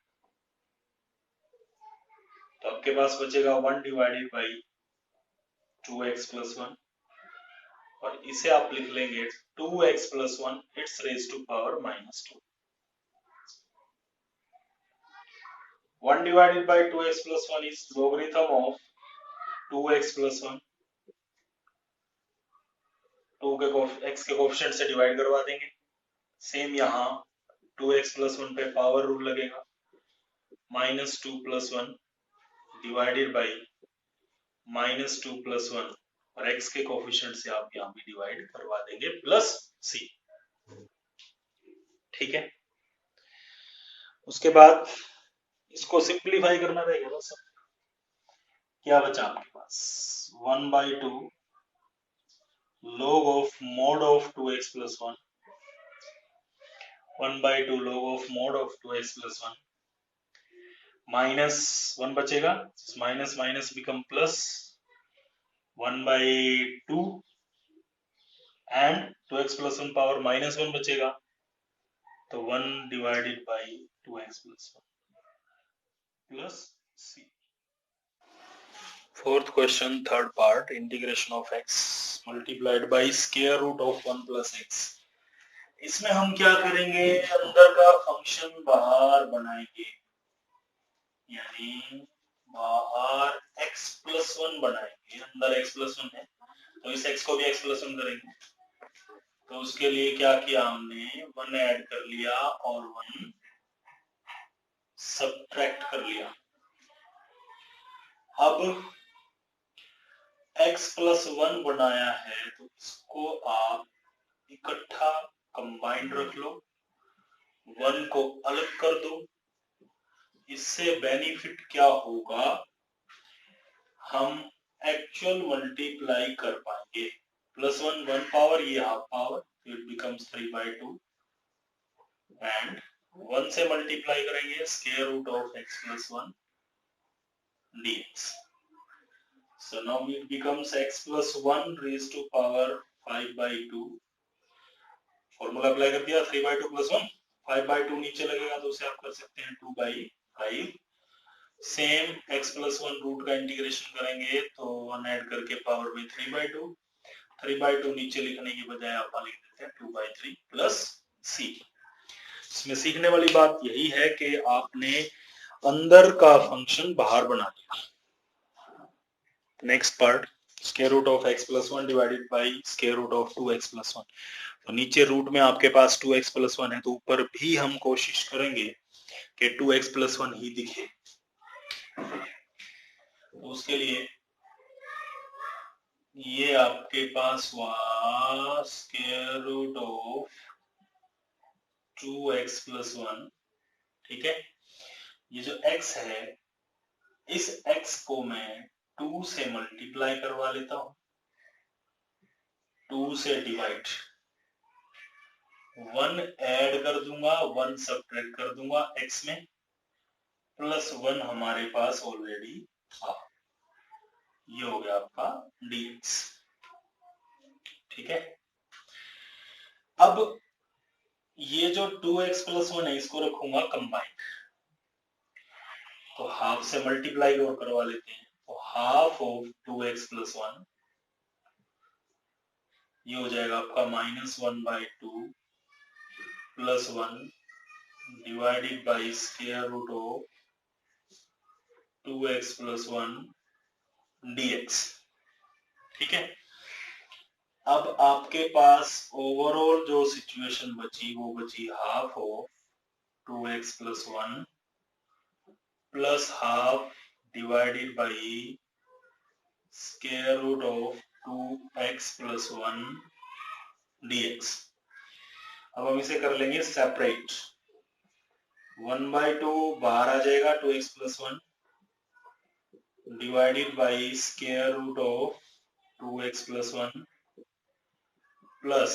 तो आपके पास बचेगा 1 डिवाइडेड बाई 2x प्लस 1, और इसे आप लिख लेंगे 2x plus 1 it's raise to power minus 2। 1 divided by 2x plus 1 is logarithm of 2x plus 1, 2 के x के कोफिशिएंट से डिवाइड करवा देंगे, सेम यहाँ 2x plus 1 पे पावर रूल लगेगा, minus 2 plus 1 divided by minus 2 plus 1, और x के कोफिशिएंट से आप यहाँ भी डिवाइड करवा देंगे प्लस c। ठीक है, उसके बाद इसको सिंप्लीफाई करना रहेगा बस। क्या बचा आपके पास 1 by 2 log of mod of 2x plus 1, 1 by 2 log of mod of 2x plus 1, minus 1 बचेगा, minus minus become plus 1 by 2 and 2x plus 1 power minus 1 बचेगा, तो 1 divided by 2x plus 1 plus c। Fourth question third part, integration of x multiplied by square root of 1 plus x। इसमें हम क्या करेंगे, अंदर का function बाहर बनाएंगे, यानी बाहर x प्लस 1 बनाएंगे, अंदर x प्लस 1 है तो इस x को भी x प्लस 1 करेंगे। तो उसके लिए क्या किया हमने, 1 ऐड कर लिया और 1 सब्ट्रैक्ट कर लिया। अब x प्लस 1 बनाया है तो इसको आप इकट्ठा कंबाइंड रख लो, 1 को अलग कर दो। इससे बेनिफिट क्या होगा, हम एक्चुअल मल्टीप्लाई कर पाएंगे, प्लस 1 1 पावर, ये half power, it becomes 3 by 2 and 1 से मल्टीप्लाई करेंगे square root of x plus 1 dx। So now it becomes x plus 1 raised to power 5 by 2, formula apply कर दिया, 3 by 2 plus 1, 5 by 2 नीचे लगेगा तो उसे आप कर सकते हैं 2 by 5। Same x plus 1 root का इंटीग्रेशन करेंगे तो 1 ऐड करके पावर में 3 by 2, 3 by 2 नीचे लिखने की बजाय आप लिख देते हैं 2 by 3 प्लस c। इसमें सीखने वाली बात यही है कि आपने अंदर का फंक्शन बाहर बना दिया। Next part square root of x plus 1 divided by square root of 2x plus 1। तो नीचे रूट में आपके पास 2x प्लस 1 है, तो ऊपर भी हम कोशिश करेंगे कि 2x प्लस 1 ही दिखे। तो उसके लिए ये आपके पास हुआ square root of 2x plus 1, ठीक है। ये जो x है, इस x को मैं 2 से मल्टीप्लाई करवा लेता हूं, 2 से डिवाइड, 1 ऐड कर दूंगा, 1 सब्ट्रैक्ट कर दूंगा x में, प्लस 1 हमारे पास ऑलरेडी था। ये हो गया आपका dx, ठीक है। अब ये जो 2x प्लस 1 है, इसको रखूंगा कंबाइन, तो हाफ से मल्टीप्लाई और करवा लेते हैं। तो हाफ ऑफ 2x प्लस 1, ये हो जाएगा आपका -1/2 plus 1 divided by square root of 2x plus 1 dx, ठीक है। अब आपके पास ओवरऑल जो सिचुएशन बची, वो बची half of 2x plus 1 plus half divided by square root of 2x plus 1 dx। अब हम इसे कर लेंगे सेपरेट, 1/2 बाहर आ जाएगा, 2x plus 1 divided by square root of 2x plus 1 plus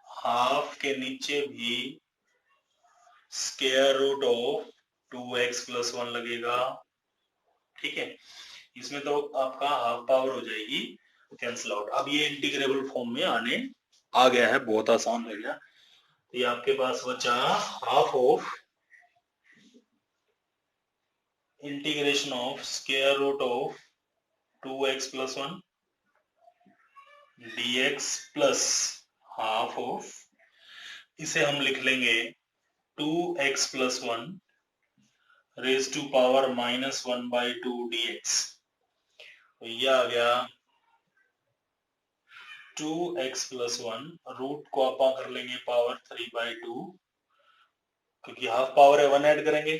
half के नीचे भी square root of 2x plus 1 लगेगा, ठीक है। इसमें तो आपका हाफ पावर हो जाएगी कैंसिल आउट। अब ये इंटीग्रेबल फॉर्म में आने आ गया है, बहुत आसान हो गया। तो ये आपके पास बचा half of integration of square root of 2x plus 1 dx plus half of, इसे हम लिख लेंगे 2x plus 1 raise to power -1/2 dx। तो ये आ गया 2x प्लस 1, रूट को आप कर लेंगे पावर 3/2, क्योंकि हाफ पावर है 1 ऐड करेंगे,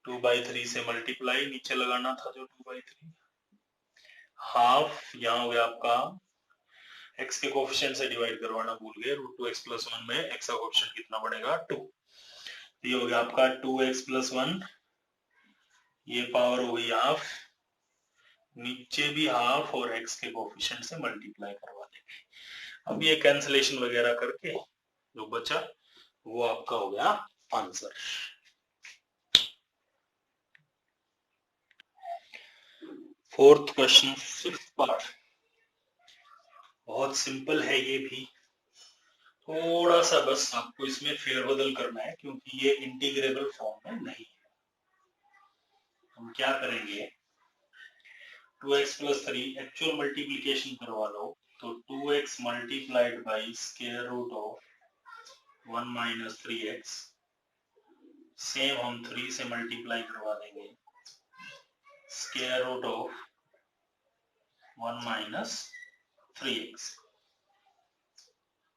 2/3 से मल्टीप्लाई, नीचे लगाना था जो 2/3, हाफ यहाँ हो गया आपका, x के कोफिशिएंट से डिवाइड करवाना भूल गए, √2x प्लस 1 में x का कोफिशिएंट कितना बनेगा 2। ये हो गया आपका 2x प्लस 1, ये पावर हो गई हाफ, नीचे भी हाफ और x के कोफिशिएंट से मल्टीप्लाई करवा देंगे। अब ये कैंसलेशन वगैरह करके जो बचा वो आपका हो गया answer. Fourth question, fifth part, बहुत सिंपल है ये भी, थोड़ा सा बस आपको इसमें फेरबदल करना है, क्योंकि ये इंटीग्रेबल फॉर्म में नहीं है। हम क्या करेंगे, 2x प्लस 3 एक्चुअल मल्टीप्लीकेशन करवा लो, तो 2x multiplied by square root of 1 minus 3x, same हम 3 से मल्टीप्लाई करवा देंगे square root of 1 minus 3x,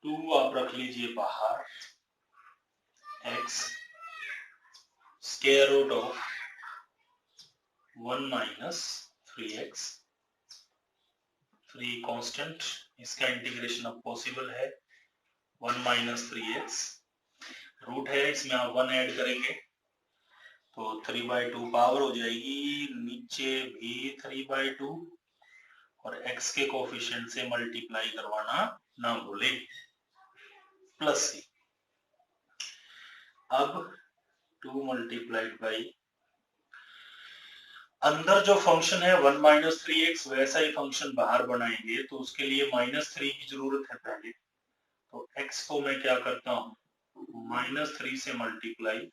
2 आप रख लीजिए बाहर, x square root of 1 minus 3x, 3 constant, इसका इंटीग्रेशन अब पॉसिबल है, 1 माइनस 3x, रूट है इसमें आप 1 ऐड करेंगे तो 3/2 पावर हो जाएगी, नीचे भी 3/2, और x के कोफिशिएंट से मल्टीप्लाई करवाना ना भूले, प्लस c। अब 2 मल्टीप्लाइड बाई, अंदर जो फंक्शन है 1 माइनस 3x, वैसा ही फंक्शन बाहर बनाएंगे, तो उसके लिए -3 की जरूरत है पहले। तो x को मैं क्या करता हूं, -3 से मल्टीप्लाई,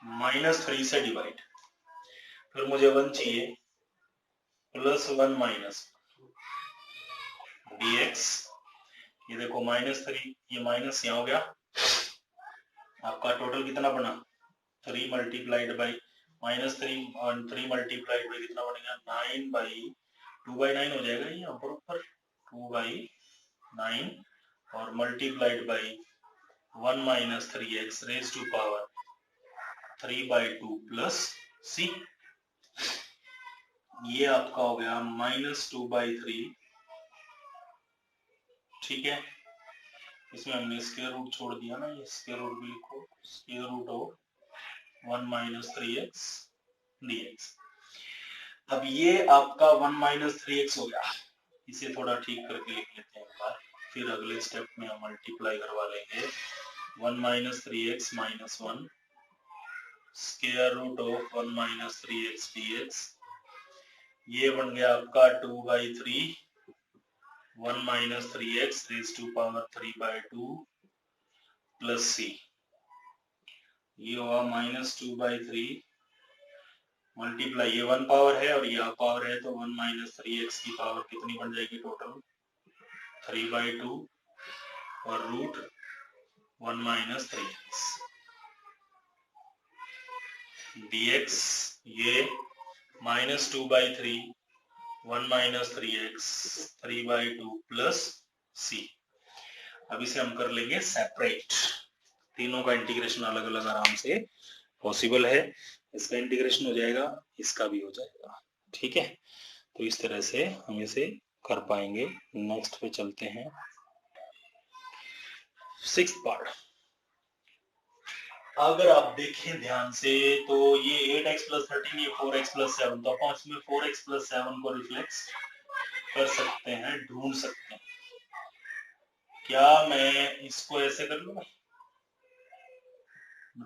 -3 से डिवाइड, फिर मुझे 1 चाहिए, प्लस 1 माइनस dx, ये देखो -3, ये माइनस यहाँ हो गया, आपका टोटल कितना बना, 3 मल्टीप्लाइड बाई -3 मल्टीप्लाइड बाई कितना बनेगा 2/9 हो जाएगा ये यहाँ पर ऊपर 2/9 और multiplied by 1 - 3x raise to power 3/2 plus c। ये आपका हो गया -2/3। ठीक है, इसमें हमने स्क्वायर रूट छोड़ दिया ना, ये स्क्वायर रूट भी लिखो, square root of 1 - 3x dx। अब ये आपका 1 - 3x हो गया, इसे थोड़ा ठीक करके लिख लेते हैं एक बार, फिर अगले स्टेप में हम मल्टीप्लाई करवा लेंगे। 1 - 3x - 1 square root of 1 - 3x dx। ये बन गया आपका 2/3 1 - 3x raise to power 3/2 plus c। ये हुआ -2/3 मल्टीप्लाई, ये 1 पावर है और ये पावर है, तो 1 - 3x की पावर कितनी बन जाएगी टोटल 3/2 और रूट 1 - 3x dx। ये -2/3 1 - 3x 3/2 प्लस c। अब इसे हम कर लेंगे सेपरेट, तीनों का इंटीग्रेशन अलग अलग आराम से पॉसिबल है। इसका इंटीग्रेशन हो जाएगा, इसका भी हो जाएगा। ठीक है, तो इस तरह से हम इसे कर पाएंगे। नेक्स्ट पे चलते हैं, 6th पार्ट। अगर आप देखें ध्यान से तो ये 8x + 13, ये 4x + 7, तो अपन इसमें 4x + 7 को रिफ्लेक्स कर सकते हैं, ढूंढ सकते हैं। क्या मैं इसको ऐसे कर लूं,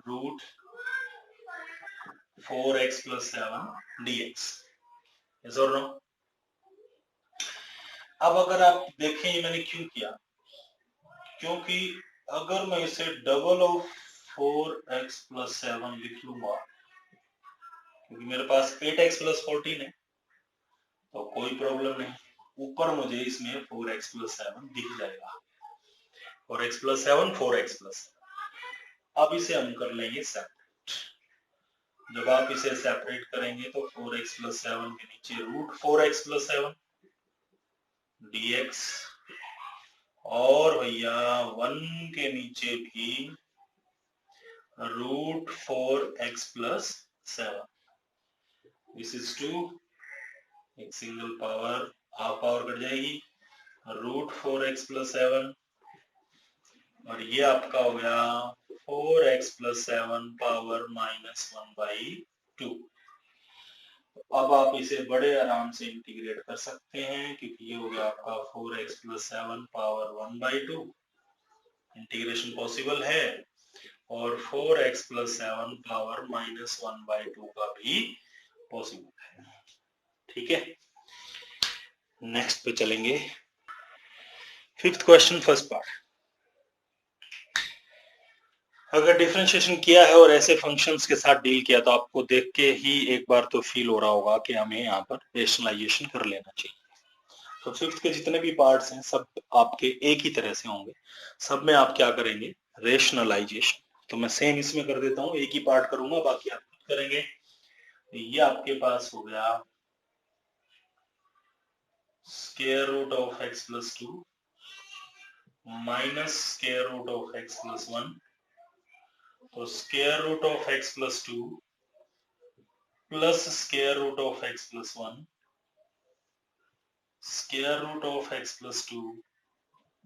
रूट 4x + 7 dx, यस और नो। अब अगर आप देखें ये मैंने क्यों किया, क्योंकि अगर मैं इसे डबल ऑफ 4x + 7 लिख लूंगा, क्योंकि मेरे पास 8x + 14 है तो कोई प्रॉब्लम नहीं, ऊपर मुझे इसमें 4x + 7 दिख जाएगा, 4x + 7 4x + 7। अब इसे हम कर लेंगे सेपरेट। जब आप इसे सेपरेट करेंगे तो 4x + 7 के नीचे रूट 4x + 7 dx, और भैया 1 के नीचे भी रूट 4x + 7। दिस इज 2, एक single power half power cut जाएगी, रूट 4x + 7 और ये आपका हो गया 4x + 7 पावर -1/2। अब आप इसे बड़े आराम से इंटीग्रेट कर सकते हैं, क्योंकि ये हो गया आपका 4x + 7 पावर 1/2, इंटीग्रेशन पॉसिबल है, और 4x + 7 पावर -1/2 का भी पॉसिबल है। ठीक है, नेक्स्ट पे चलेंगे, 5th क्वेश्चन, फर्स्ट पार्ट। अगर डिफरेंशिएशन किया है और ऐसे फंक्शंस के साथ डील किया तो आपको देख के ही एक बार तो फील हो रहा होगा कि हमें यहाँ पर रेशनलाइजेशन कर लेना चाहिए। तो 5th के जितने भी पार्ट्स हैं सब आपके एक ही तरह से होंगे, सब में आप क्या करेंगे, रेशनलाइजेशन। तो मैं सेम इसमें कर देता हूँ, एक ही पार्ट करूंगा, बाकी आप खुद करेंगे। ये आपके पास हो गया square root of x + 2 minus square root of x + 1, तो square root of x + 2 plus square root of x + 1 square root of x + 2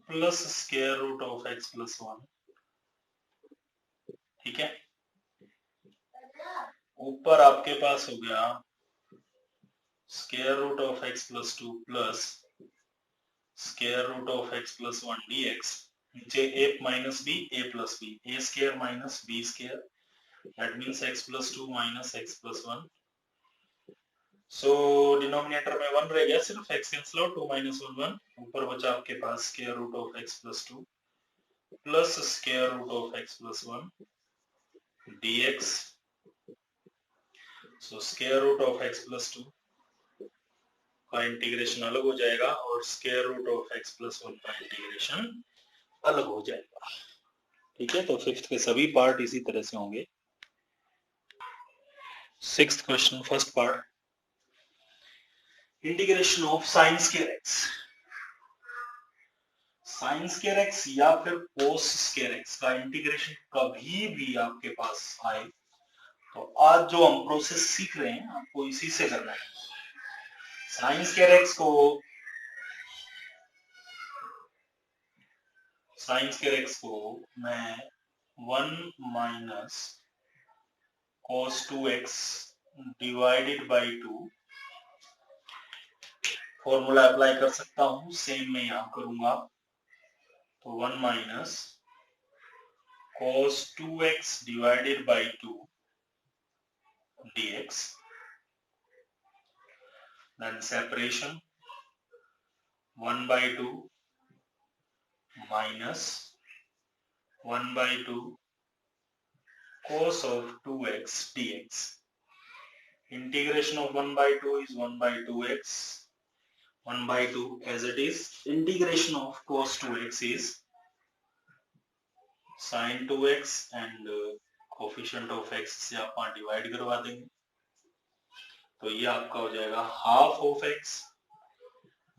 plus square root of x + 1। ठीक है, ऊपर आपके पास हो गया square root of x + 2 plus square root of x + 1 dx, नीचे a - b a + b, a square minus b square, that means x + 2 minus x + 1। So denominator में 1 रह गया, सिर्फ x कैंसिल आउट, 2 - 1 1, ऊपर बचा आपके पास square root of x + 2 plus square root of x + 1 dx। So square root of x + 2 का integration अलग हो जाएगा और स्क्वायर रूट ऑफ x + 1 का इंटीग्रेशन अलग हो जाएगा। ठीक है, तो 5th के सभी पार्ट इसी तरह से होंगे। Sixth question, first part, integration of sign square x. Sign square x या फिर कोस स्क्वायर एक्स का इंटीग्रेशन कभी भी आपके पास आए तो आज जो हम प्रोसेस सीख रहे हैं आपको इसी से करना है। साइन स्क्वायर एक्स को मैं 1 minus cos 2x divided by 2 formula apply कर सकता हूं, सेम मैं यहां करूंगा। तो 1 minus cos 2x divided by 2 dx, then separation 1 by 2 minus 1 by 2 cos of 2x dx. Integration of 1 by 2 is 1 by 2x, 1 by 2 as it is. Integration of cos 2x is sin 2x and coefficient of x से आप divide करवा देंगे तो ये आपका हो जाएगा half of x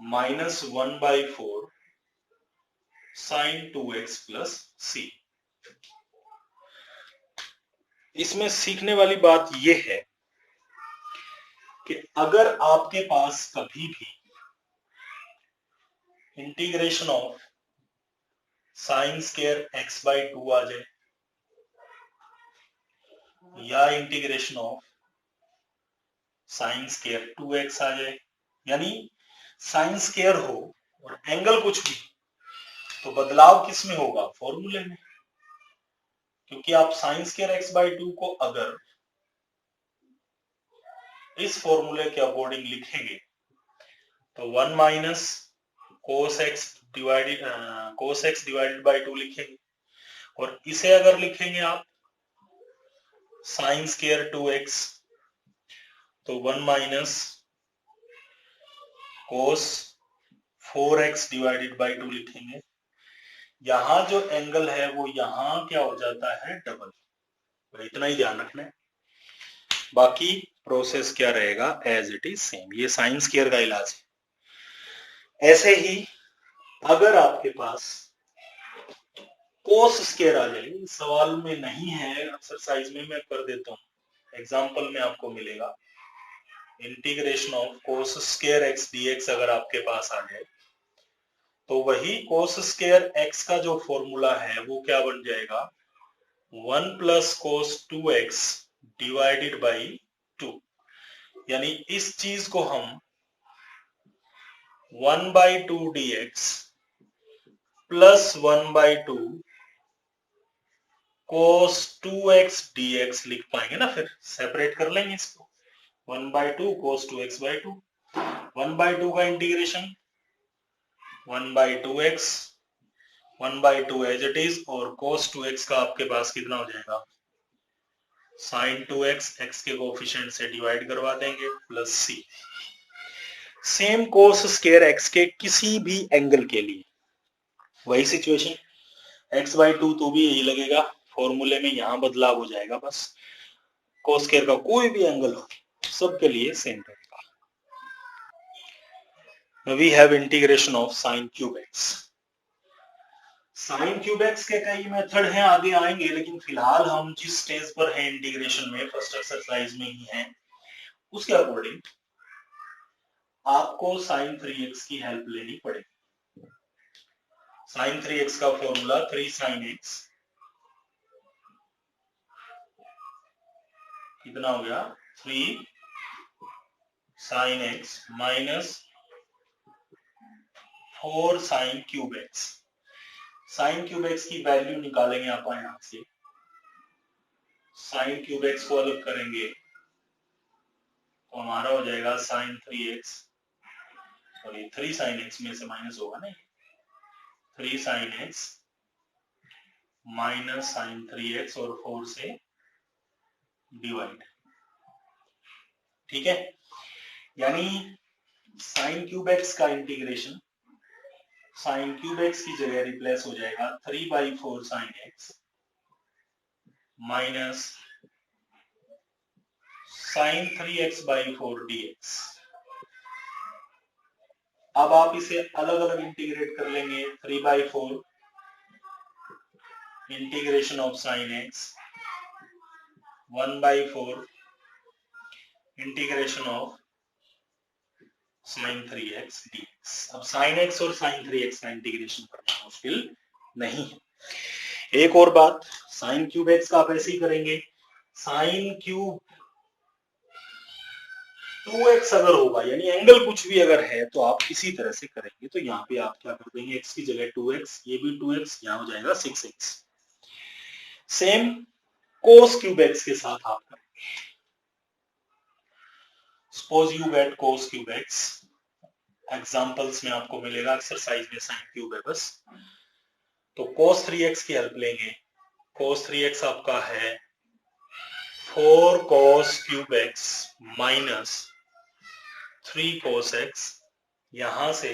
minus 1 by 4 sin 2x plus c। इसमें सीखने वाली बात यह है कि अगर आपके पास कभी भी integration of sign square x by 2 आ जाए या integration of sine square 2x आ जाए, यानी साइन स्क्वायर हो और एंगल कुछ भी, तो बदलाव किस में होगा? फॉर्मूले में। क्योंकि आप साइन स्क्वायर एक्स बाई 2 को अगर इस फॉर्मूले के अकॉर्डिंग लिखेंगे तो 1 minus cos x divided by 2 लिखेंगे, और इसे अगर लिखेंगे आप साइन स्क्वायर 2x तो 1 minus cos 4x divided by 2 लिखेंगे। यहां जो एंगल है वो यहां क्या हो जाता है? डबल। तो इतना ही ध्यान रखना है, बाकी प्रोसेस क्या रहेगा? As it is same. ये साइन स्क्वायर का इलाज है। ऐसे ही अगर आपके पास कोस स्क्वायर आ जाए, सवाल में नहीं है, एक्सरसाइज में मैं कर देता हूं, एग्जांपल में आपको मिलेगा। Integration of cos square x dx अगर आपके पास आ जाए तो वही कोस स्क्वायर एक्स का जो फॉर्मूला है वो क्या बन जाएगा? 1 plus cos 2x divided by 2। यानी इस चीज को हम 1 by 2 dx plus 1 by 2 cos 2x dx लिख पाएंगे ना। फिर सेपरेट कर लेंगे इसको, 1 by 2 cos 2x by 2, 1 by 2 का integration 1 by 2x, 1 by 2 as it is, और cos 2x का आपके पास कितना हो जाएगा? sin 2x, x के कोफिशिएंट से डिवाइड करवा देंगे plus c। Same cos square x के किसी भी एंगल के लिए वही सिचुएशन, x बाई 2 तो भी यही लगेगा, फॉर्मूले में यहां बदलाव हो जाएगा बस। cos स्क्वायर का कोई भी एंगल हो सबके लिए सेम रहेगा। We have integration of sin cube x। Sine cube x के कई मेथड हैं, आगे आएंगे, लेकिन फिलहाल हम जिस स्टेज पर हैं इंटीग्रेशन में, फर्स्ट एक्सरसाइज में ही हैं, उसके अकॉर्डिंग आपको साइन 3x की हेल्प लेनी पड़ेगी। साइन 3x का फॉर्मूला 3 sin x कितना हो गया? 3 sin x minus 4 sin cube x। Sine cube x की वैल्यू निकालेंगे आप यहां से, साइन क्यूब एक्स को अलग करेंगे तो हमारा हो जाएगा साइन 3x, और ये 3 sin x में से माइनस होगा ना, 3 sin x minus sign 3x और 4 से डिवाइड। ठीक है, यानी साइन क्यूब एक्स का इंटीग्रेशन साइन क्यूब एक्स की जगह रिप्लेस हो जाएगा 3 by 4 sin x minus sine 3x/4 dx। अब आप इसे अलग अलग इंटीग्रेट कर लेंगे। 3/4 integration of sign x, 1/4 integration of sign 3x dx। अब साइन x और साइन 3x का इंटीग्रेशन करना मुश्किल नहीं है। एक और बात, साइन क्यूब x का आप ऐसे ही करेंगे। साइन क्यूब 2x अगर होगा, यानी एंगल कुछ भी अगर है, तो आप इसी तरह से करेंगे। तो यहाँ पे आप क्या कर देंगे, x की जगह 2x, ये भी 2x, यहाँ हो जाएगा 6x। Same cos cube x के साथ आप करेंगे। Suppose you get cos cube x, examples में आपको मिलेगा, एक्सरसाइज में साइन क्यूब है बस। तो cos 3x की हेल्प लेंगे। cos 3x आपका है 4 cos cube x minus 3 cos x। यहां से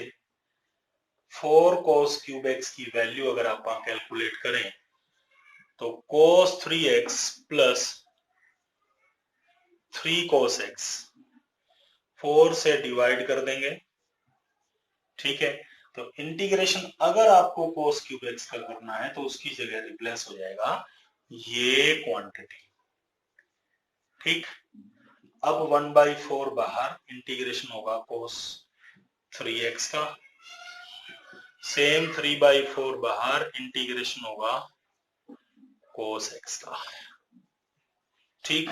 4 cos क्यूब x की वैल्यू अगर आप कैलकुलेट करें तो cos 3x plus 3 cos x 4 से डिवाइड कर देंगे। ठीक है, तो इंटीग्रेशन अगर आपको cos क्यूब x का करना है तो उसकी जगह रिप्लेस हो जाएगा ये क्वांटिटी। ठीक, अब 1/4 बाहर, इंटीग्रेशन होगा cos 3x का। सेम 3/4 बाहर, इंटीग्रेशन होगा cos x का। ठीक,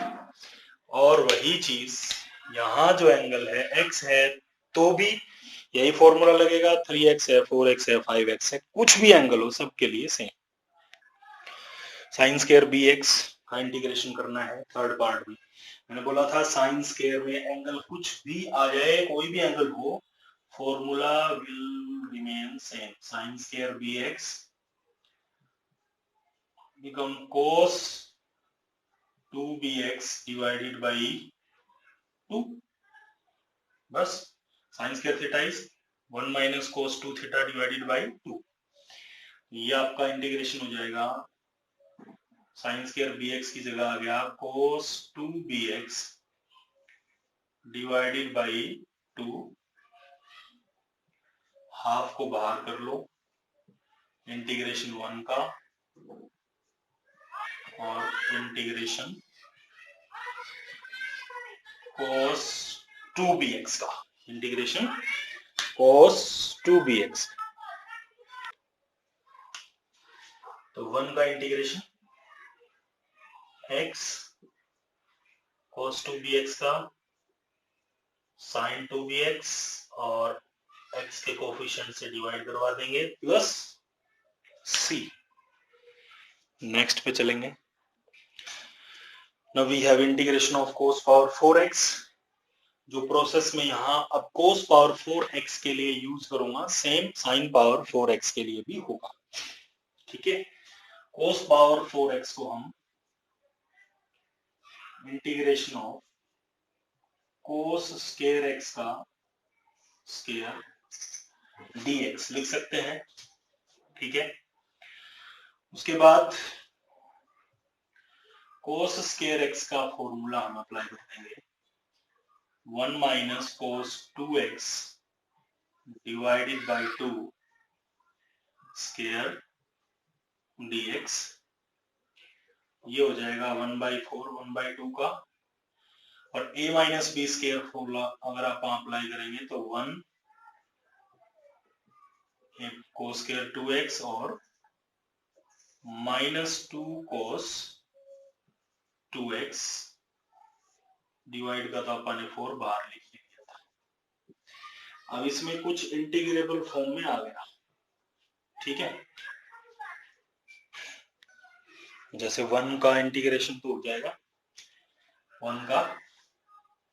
और वही चीज यहां जो एंगल है x है तो भी यही फॉर्मूला लगेगा। 3x है, 4x है, 5x है, कुछ भी एंगल हो सबके लिए सेम। साइन स्क्वायर bx का इंटीग्रेशन करना है थर्ड पार्ट में। मैंने बोला था साइन स्क्वायर में एंगल कुछ भी आ जाए, कोई भी एंगल हो, formula will remain same. Sine square bx become cos 2bx divided by 2। बस sign square theta is 1 minus cos 2 theta divided by 2। ये आपका इंटीग्रेशन हो जाएगा। साइन स्क्वायर bx की जगह आ गया cos 2bx divided by 2। Half को बाहर कर लो, इंटीग्रेशन 1 का और इंटीग्रेशन cos 2bx का, इंटीग्रेशन cos 2bx। तो 1 का इंटीग्रेशन x cos 2bx का sin 2bx और x के कोफिशिएंट से डिवाइड करवा देंगे प्लस c। नेक्स्ट पे चलेंगे। Now we have integration of cos power 4x। जो प्रोसेस में यहां अब cos पावर 4x के लिए यूज करूंगा, सेम sin पावर 4x के लिए भी होगा। ठीक है, cos पावर 4x को हम integration of cos square x का स्क्वायर dx लिख सकते हैं। ठीक है, उसके बाद cos स्क्वायर x का फॉर्मूला हम अप्लाई कर देंगे। 1 minus cos 2x divided by 2 square dx। ये हो जाएगा 1/4 1/2 का, और a minus B square formula अगर आप अप्लाई करेंगे तो 1 cos स्क्वायर 2x और माइनस 2 cos 2x डिवाइड का तो अपन ने 4 बाहर लिख लिया था। अब इसमें कुछ इंटीग्रेबल फॉर्म में आ गया। ठीक है, जैसे 1 का इंटीग्रेशन तो हो जाएगा 1 का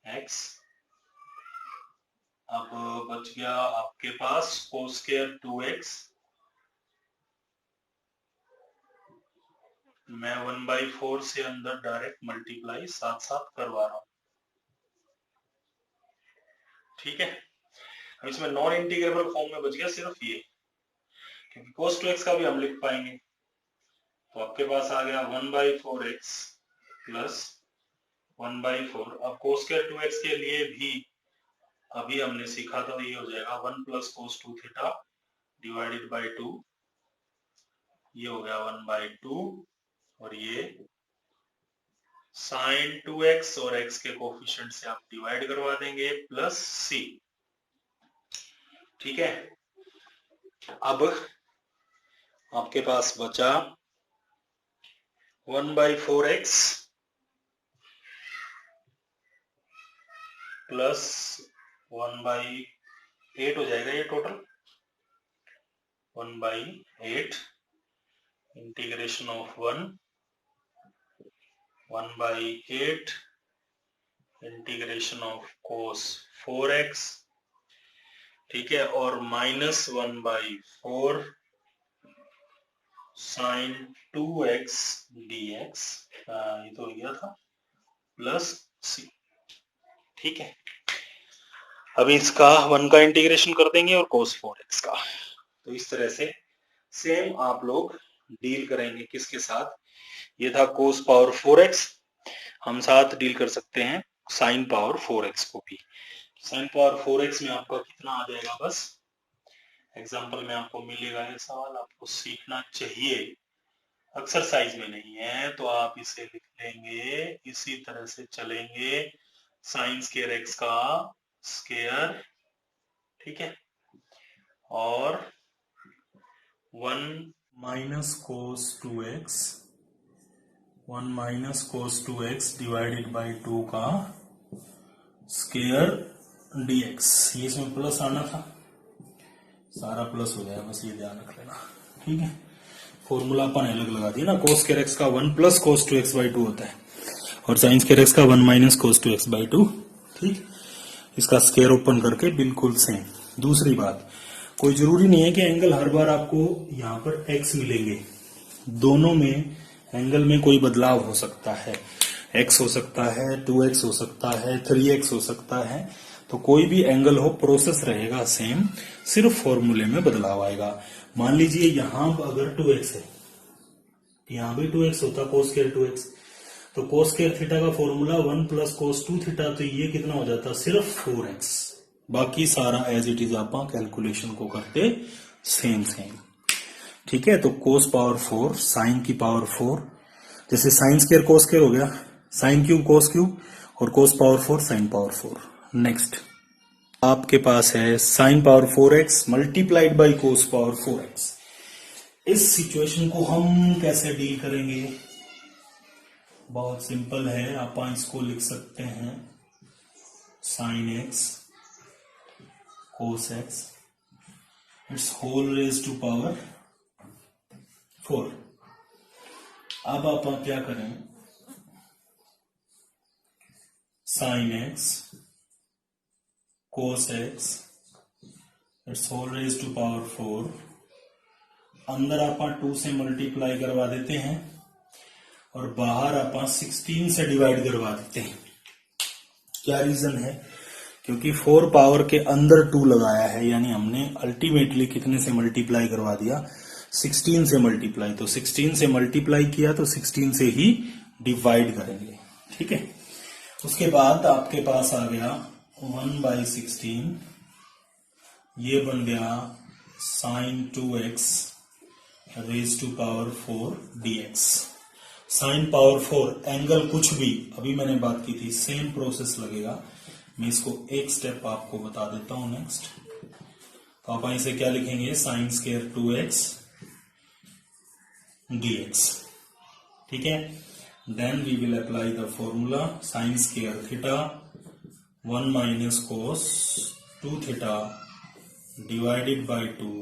x। अब बच गया आपके पास cos स्क्वायर 2x। मैं 1/4 से अंदर डायरेक्ट मल्टीप्लाई साथ साथ करवा रहा हूं। ठीक है, अब इसमें नॉन इंटीग्रेबल फॉर्म में बच गया सिर्फ ये, क्योंकि cos 2x का भी हम लिख पाएंगे। तो आपके पास आ गया 1/4x प्लस 1/4। अब cos स्क्वायर 2x के लिए भी अभी हमने सीखा था, ये हो जाएगा 1 plus cos 2 theta divided by 2, ये हो गया 1/2, और ये साइन 2x और x के कोफिशिएंट से आप डिवाइड करवा देंगे प्लस c। ठीक है, अब आपके पास बचा 1/4x प्लस 1/8 हो जाएगा, ये total 1/8 integration of 1/8 integration of cos 4x, ठीक है, और माइनस 1/4 साइन 2x dx, ये तो गया था, प्लस c। ठीक है, अभी इसका 1 का इंटीग्रेशन कर देंगे और cos 4x का। तो इस तरह से सेम आप लोग डील करेंगे किसके साथ, ये था cos पावर 4x, हम साथ डील कर सकते हैं sin पावर 4x को भी। sin पावर 4x में आपका कितना आ जाएगा, बस एग्जांपल में आपको मिलेगा ये सवाल, आपको सीखना चाहिए, एक्सरसाइज में नहीं है, तो आप इसे लिख लेंगे, इसी तरह से चलेंगे, साइन स्क्वायर x का स्क्वायर, ठीक है, और 1 minus cos 2x, 1 minus cos 2x divided by 2 का स्क्वायर dx, ये इसमें प्लस आना था, सारा प्लस हो जाएगा, बस ये ध्यान रख लेना। ठीक है, फॉर्मूला अपन अलग लगा दिया ना, कोस स्क्वायर x का 1 प्लस कोस 2x बाई 2 होता है, और साइन स्क्वायर x का 1 माइनस कोस 2x बाई 2। ठीक, इसका स्क्वायर ओपन करके बिल्कुल सेम। दूसरी बात, कोई जरूरी नहीं है कि एंगल हर बार आपको यहाँ पर x मिलेंगे, दोनों में एंगल में कोई बदलाव हो सकता है, x हो सकता है, 2x हो सकता है, 3x हो सकता है, तो कोई भी एंगल हो प्रोसेस रहेगा सेम, सिर्फ फॉर्मूले में बदलाव आएगा। मान लीजिए यहां अगर 2x है, यहां भी 2x होता, कोस स्क्वायर 2x, तो कोस स्क्वायर थीटा का फॉर्मूला 1 प्लस कोस 2 थीटा, तो ये कितना हो जाता, सिर्फ 4x, बाकी सारा एज इट इज आप कैलकुलेशन को करते सेम सेम। ठीक है, तो कोस पावर 4 साइन की पावर 4, जैसे साइन स्क्वायर कोस स्क्वायर हो गया, साइन क्यूब कोस क्यूब, और कोस पावर 4 साइन पावर 4। नेक्स्ट आपके पास है sine power 4x multiplied by cos power 4x। इस सिचुएशन को हम कैसे डील करेंगे, बहुत सिंपल है, आप इसको लिख सकते हैं sine x cos x it's whole raise to power 4। अब आप क्या करें, sine x cos x it's whole raise to power 4, अंदर आप 2 से मल्टीप्लाई करवा देते हैं और बाहर आप 16 से डिवाइड करवा देते हैं। क्या रीजन है, क्योंकि 4 पावर के अंदर 2 लगाया है, यानी हमने अल्टीमेटली कितने से मल्टीप्लाई करवा दिया, 16 से मल्टीप्लाई, तो 16 से मल्टीप्लाई किया तो 16 से ही डिवाइड करेंगे। ठीक है, उसके बाद आपके पास आ गया 1/16, ये बन गया sine 2x raise to power 4 dx। Sine power 4 angle कुछ भी, अभी मैंने बात की थी, सेम प्रोसेस लगेगा, मैं इसको एक स्टेप आपको बता देता हूं नेक्स्ट। तो आप इसे क्या लिखेंगे, साइन स्क्वायर 2x dx। ठीक है, then we will apply the formula sine square theta 1 minus cos 2 theta divided by 2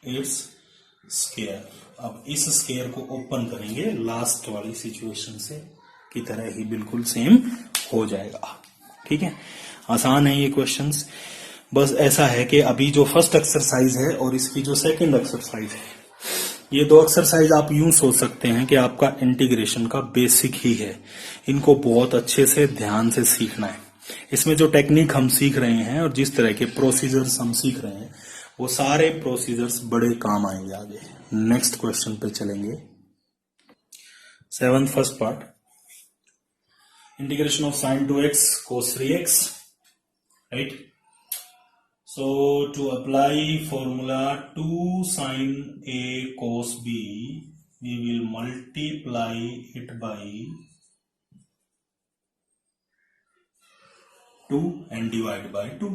it's square. अब इस स्क्वायर को ओपन करेंगे लास्ट वाली सिचुएशन से की तरह ही, बिल्कुल सेम हो जाएगा। ठीक है, आसान है ये क्वेश्चंस, बस ऐसा है कि अभी जो फर्स्ट एक्सरसाइज है और इसकी जो सेकंड एक्सरसाइज है, ये 2 एक्सरसाइज आप यूं सोच सकते हैं कि आपका इंटीग्रेशन का बेसिक ही है, इनको बहुत अच्छे से ध्यान से सीखना है। इसमें जो टेक्निक हम सीख रहे हैं और जिस तरह के प्रोसीजर्स हम सीख रहे हैं, वो सारे प्रोसीजर्स बड़े काम आएंगे आगे। नेक्स्ट क्वेश्चन पे चलेंगे, 7th first part. integration of sine 2x cos 3x, right? So to apply formula 2 sine A cos B, we will multiply it by 2 and divide by 2.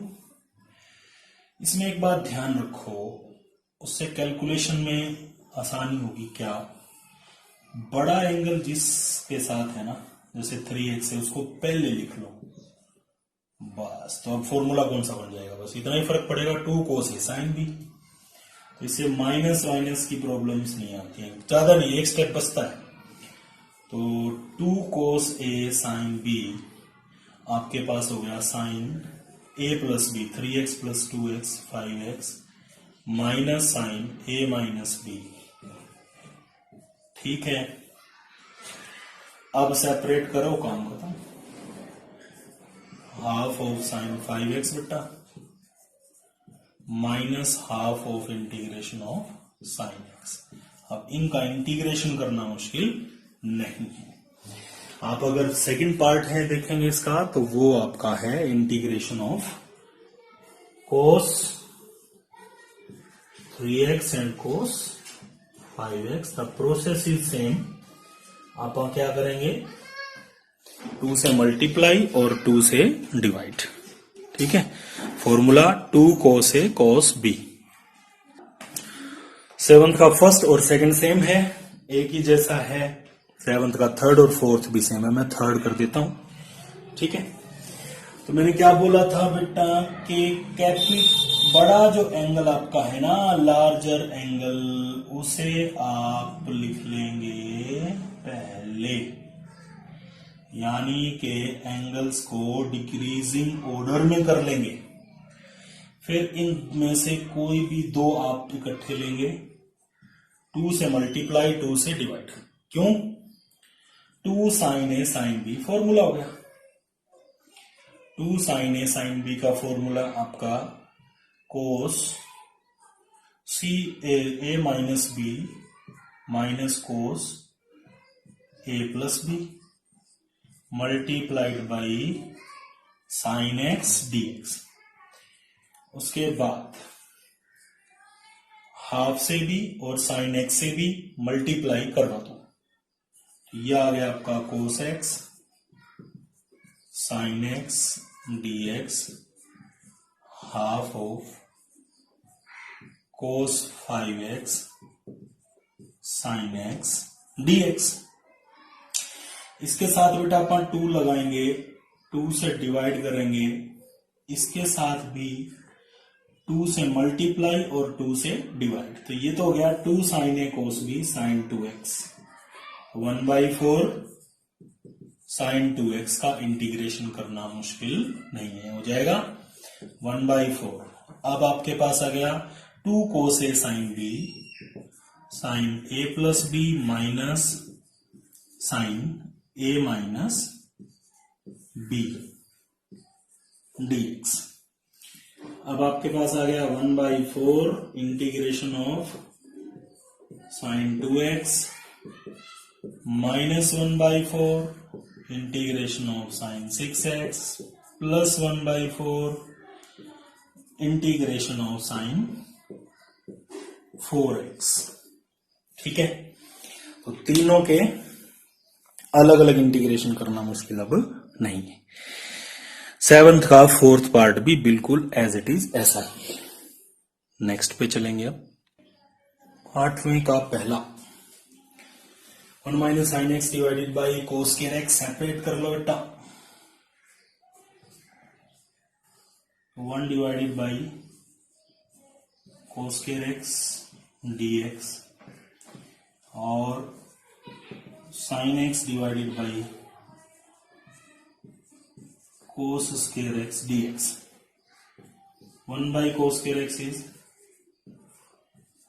इसमें एक बात ध्यान रखो, उससे कैलकुलेशन में आसानी होगी। क्या? बड़ा एंगल जिसके साथ है ना, जैसे 3x है, उसको पहले लिख लो बस। तो अब फॉर्मूला कौन सा बन जाएगा? बस इतना ही फर्क पड़ेगा, 2 cos A sin B। तो इससे माइनस माइनस की प्रॉब्लम्स नहीं आती हैं, ज्यादा नहीं, एक स्टेप बचता है। तो 2 cos A sin B आपके पास हो गया sine A plus B 3x plus 2x 5x minus sine A minus B। ठीक है, अब सेपरेट करो, काम खत्म। हाफ ऑफ साइन 5x बेटा minus half of integration of sign x। अब इनका इंटीग्रेशन करना मुश्किल नहीं है। आप अगर सेकंड पार्ट है देखेंगे इसका, तो वो आपका है integration of cos 3x and cos 5x। The process is same. आप क्या करेंगे? 2 से मल्टीप्लाई और 2 से डिवाइड। ठीक है, formula 2 cos A cos B। 7th का फर्स्ट और सेकंड सेम है, एक ही जैसा है। 7th का थर्ड और फोर्थ भी सेम है, मैं थर्ड कर देता हूं। ठीक है, तो मैंने क्या बोला था बेटा कि बड़ा जो एंगल आपका है ना, लार्जर एंगल, उसे आप लिख लेंगे पहले, यानी कि एंगल्स को डिक्रीजिंग ऑर्डर में कर लेंगे। फिर इनमें से कोई भी दो आप इकट्ठे लेंगे, 2 से मल्टीप्लाई 2 से डिवाइड। क्यों? 2 sin A sin B formula हो गया। 2 sin A sin B का फॉर्मूला आपका cos A minus B minus cos A plus B multiplied by sine x dx। उसके बाद हाफ से भी और साइन x से भी मल्टीप्लाई करवा दो। यह आ गया आपका cos x sine x dx half of cos 5x sine x dx। इसके साथ बेटा अपन 2 लगाएंगे, 2 से डिवाइड करेंगे, इसके साथ भी 2 से मल्टीप्लाई और 2 से डिवाइड। तो ये तो हो गया 2 sin A cos B sin 2x। 1/4 sin 2x का इंटीग्रेशन करना मुश्किल नहीं है, हो जाएगा 1/4। अब आपके पास आ गया 2 cos A sin B sin A plus B minus sine A minus B dx। अब आपके पास आ गया 1/4 integration of sine 2x minus 1/4 integration of sine 6x plus 1/4 integration of sine 4x। ठीक है, तो तीनों के अलग अलग इंटीग्रेशन करना मुश्किल अब नहीं है। 7th का फोर्थ पार्ट भी बिल्कुल एज इट इज ऐसा ही है। नेक्स्ट पे चलेंगे। अब 8वीं का पहला 1 minus sine x divided by cos square x. Separate कर लो बेटा, 1 divided by cos square x dx और sign x divided by cos square x dx। 1 by cos square x is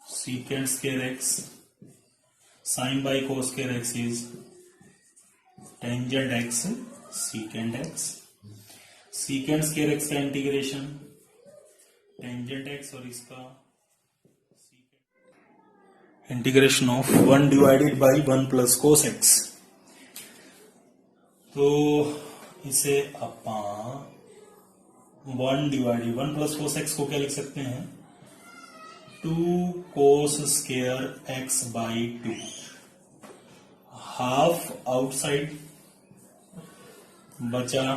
secant square x, sin by cos square x is tangent x secant x। secant square x का integration tangent x और इसका integration of 1 divided by 1 plus cos x. तो इसे अपा 1 divided 1 plus cos x को क्या लिख सकते हैं 2 cos square x by 2 half outside बचा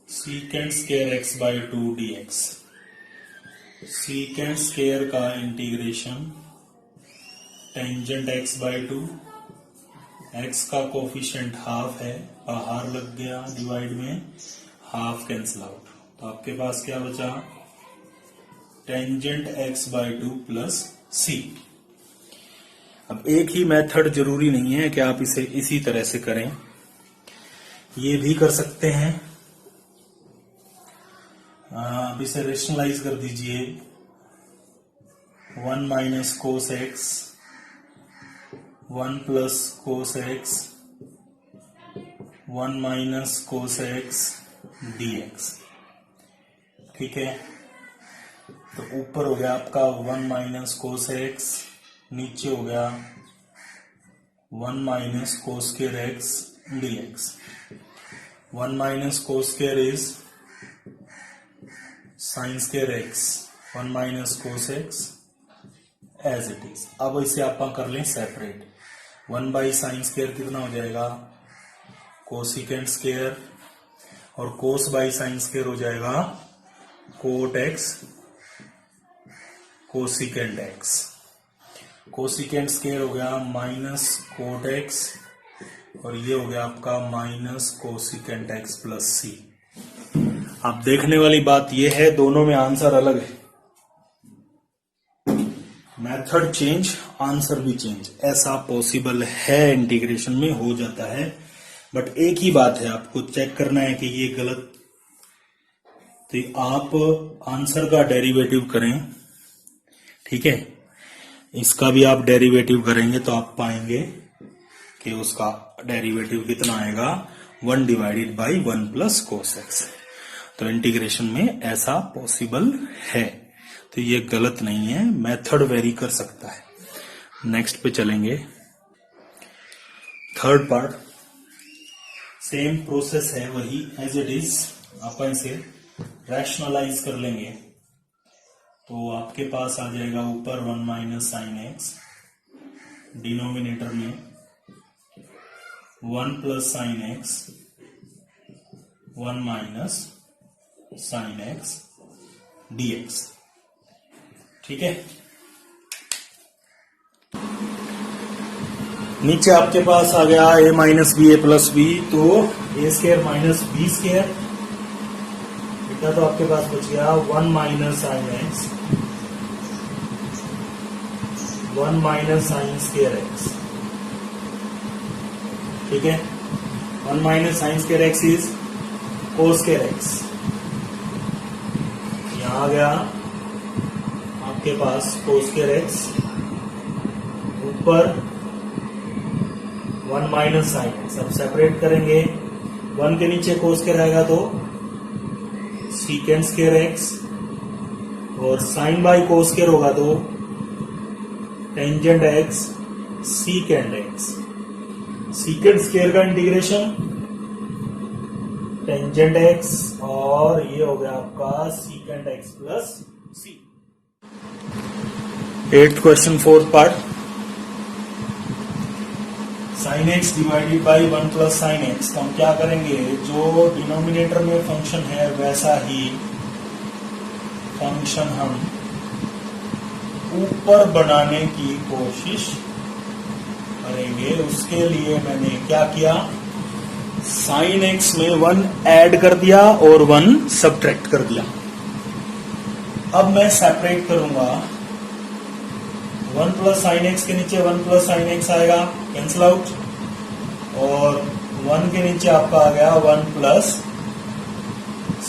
secant square x by 2 dx secant square का integration tangent x by 2 x का कोफिशिएंट हाफ है बाहर लग गया डिवाइड में हाफ कैंसिल आउट तो आपके पास क्या बचा टेंजेंट एक्स बाई 2 प्लस सी। अब एक ही मेथड जरूरी नहीं है कि आप इसे इसी तरह से करें, ये भी कर सकते हैं। अब इसे रेशनलाइज कर दीजिए 1 minus cos x 1 plus cos x 1 minus cos x dx। ठीक है, तो ऊपर हो गया आपका 1 माइनस कोस एक्स, नीचे हो गया 1 minus cos square x dx। 1 minus cos square is sine square x 1 minus cos x as it is. अब इसे आप कर लें सेपरेट 1 बाई साइन स्क्वायर कितना हो जाएगा कोसिकेंड स्क्वायर और कोस बाई साइन स्क्वायर हो जाएगा cot x cosecant x. Cosecant square हो गया माइनस कोट एक्स और ये हो गया आपका माइनस कोसिकेंड एक्स प्लस सी। अब देखने वाली बात यह है दोनों में आंसर अलग है, मेथड चेंज आंसर भी चेंज, ऐसा पॉसिबल है इंटीग्रेशन में हो जाता है। बट एक ही बात है आपको चेक करना है कि ये गलत, तो आप आंसर का डेरिवेटिव करें। ठीक है, इसका भी आप डेरिवेटिव करेंगे तो आप पाएंगे कि उसका डेरिवेटिव कितना आएगा 1 divided by 1 plus cos x. तो इंटीग्रेशन में ऐसा पॉसिबल है, तो ये गलत नहीं है, मेथड वेरी कर सकता है। नेक्स्ट पे चलेंगे, थर्ड पार्ट सेम प्रोसेस है वही एज इट इज, अपन इसे रैशनलाइज कर लेंगे तो आपके पास आ जाएगा ऊपर 1 माइनस साइन एक्स, डिनोमिनेटर में 1 plus sine x 1 minus sine x dx। ठीक है, नीचे आपके पास आ गया a minus B A plus B, तो A square minus B square, बेटा तो आपके पास बच गया 1 minus sine x 1 minus sine square x. ठीक है, 1 minus sine square x is cos square x. यहां आ गया आपके पास कोस स्क्वायर एक्स, ऊपर 1 माइनस साइन एक्स। अब सेपरेट करेंगे 1 के नीचे कोस स्क्वायर आएगा तो सीकेंड स्क्वायर एक्स और साइन बाई कोस स्क्वायर होगा तो tangent x secant x. Secant square का इंटीग्रेशन टेंजेंट एक्स और ये हो गया आपका secant x plus c. 8th question 4th part, sine x divided by 1 plus sine x. तो हम क्या करेंगे, जो डिनोमिनेटर में फंक्शन है वैसा ही फंक्शन हम ऊपर बनाने की कोशिश करेंगे। उसके लिए मैंने क्या किया, साइन एक्स में 1 ऐड कर दिया और 1 सब्ट्रैक्ट कर दिया। अब मैं सेपरेट करूंगा 1 प्लस साइन एक्स के नीचे 1 प्लस साइन एक्स आएगा, कैंसिल आउट, और 1 के नीचे आपका आ गया 1 प्लस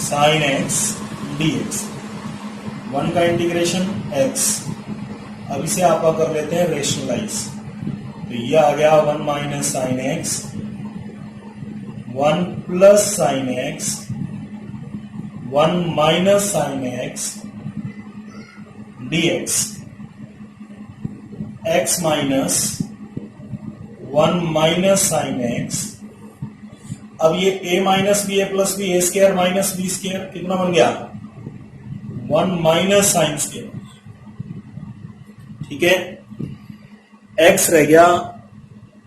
साइन एक्स dx। 1 का इंटीग्रेशन x। अब इसे आप कर लेते हैं रेशनलाइज, तो ये आ गया 1 minus sine x 1 plus sine x 1 minus sine x dx। x minus 1 minus sine x अब ये a minus B A plus B A square minus B square कितना बन गया 1 माइनस साइन स्क्र, ठीक है। x रह गया,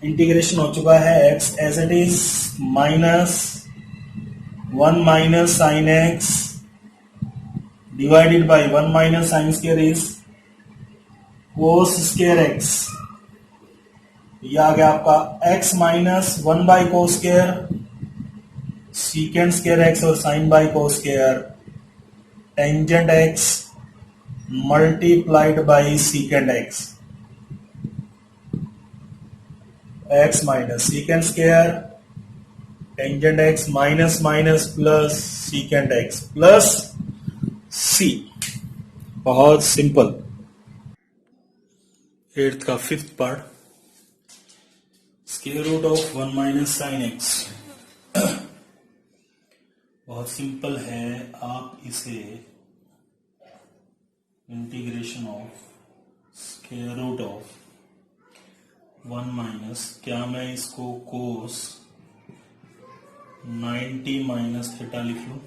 इंटीग्रेशन हो चुका है x as it is minus 1 minus sine x divided by 1 minus sine square is cos square x। ये आ गया आपका x minus 1 by cos square secant square x और sine by cos square tangent x multiplied by secant x, x minus secant square tangent x minus minus plus secant x plus c। बहुत simple. 8th का 5th part square root of 1 minus sine x। बहुत simple है, आप इसे integration of square root of 1 minus, क्या मैं इसको कोस 90 minus theta लिख लूं,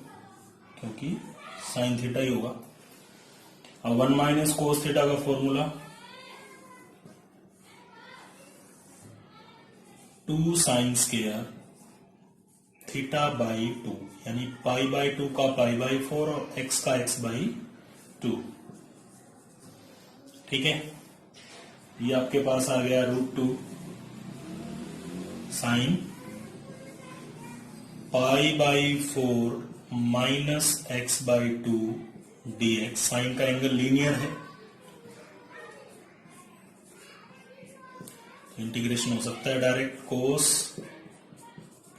क्योंकि साइन थीटा ही होगा। अब 1 माइनस कोस थीटा का formula 2 sine square theta by 2, यानी पाई बाई 2 का पाई बाई 4 और x का x बाई 2, ठीक है। ये आपके पास आ गया √2 sine pi by 4 minus x by 2 dx। Sine का एंगल लीनियर है, इंटीग्रेशन हो सकता है direct cos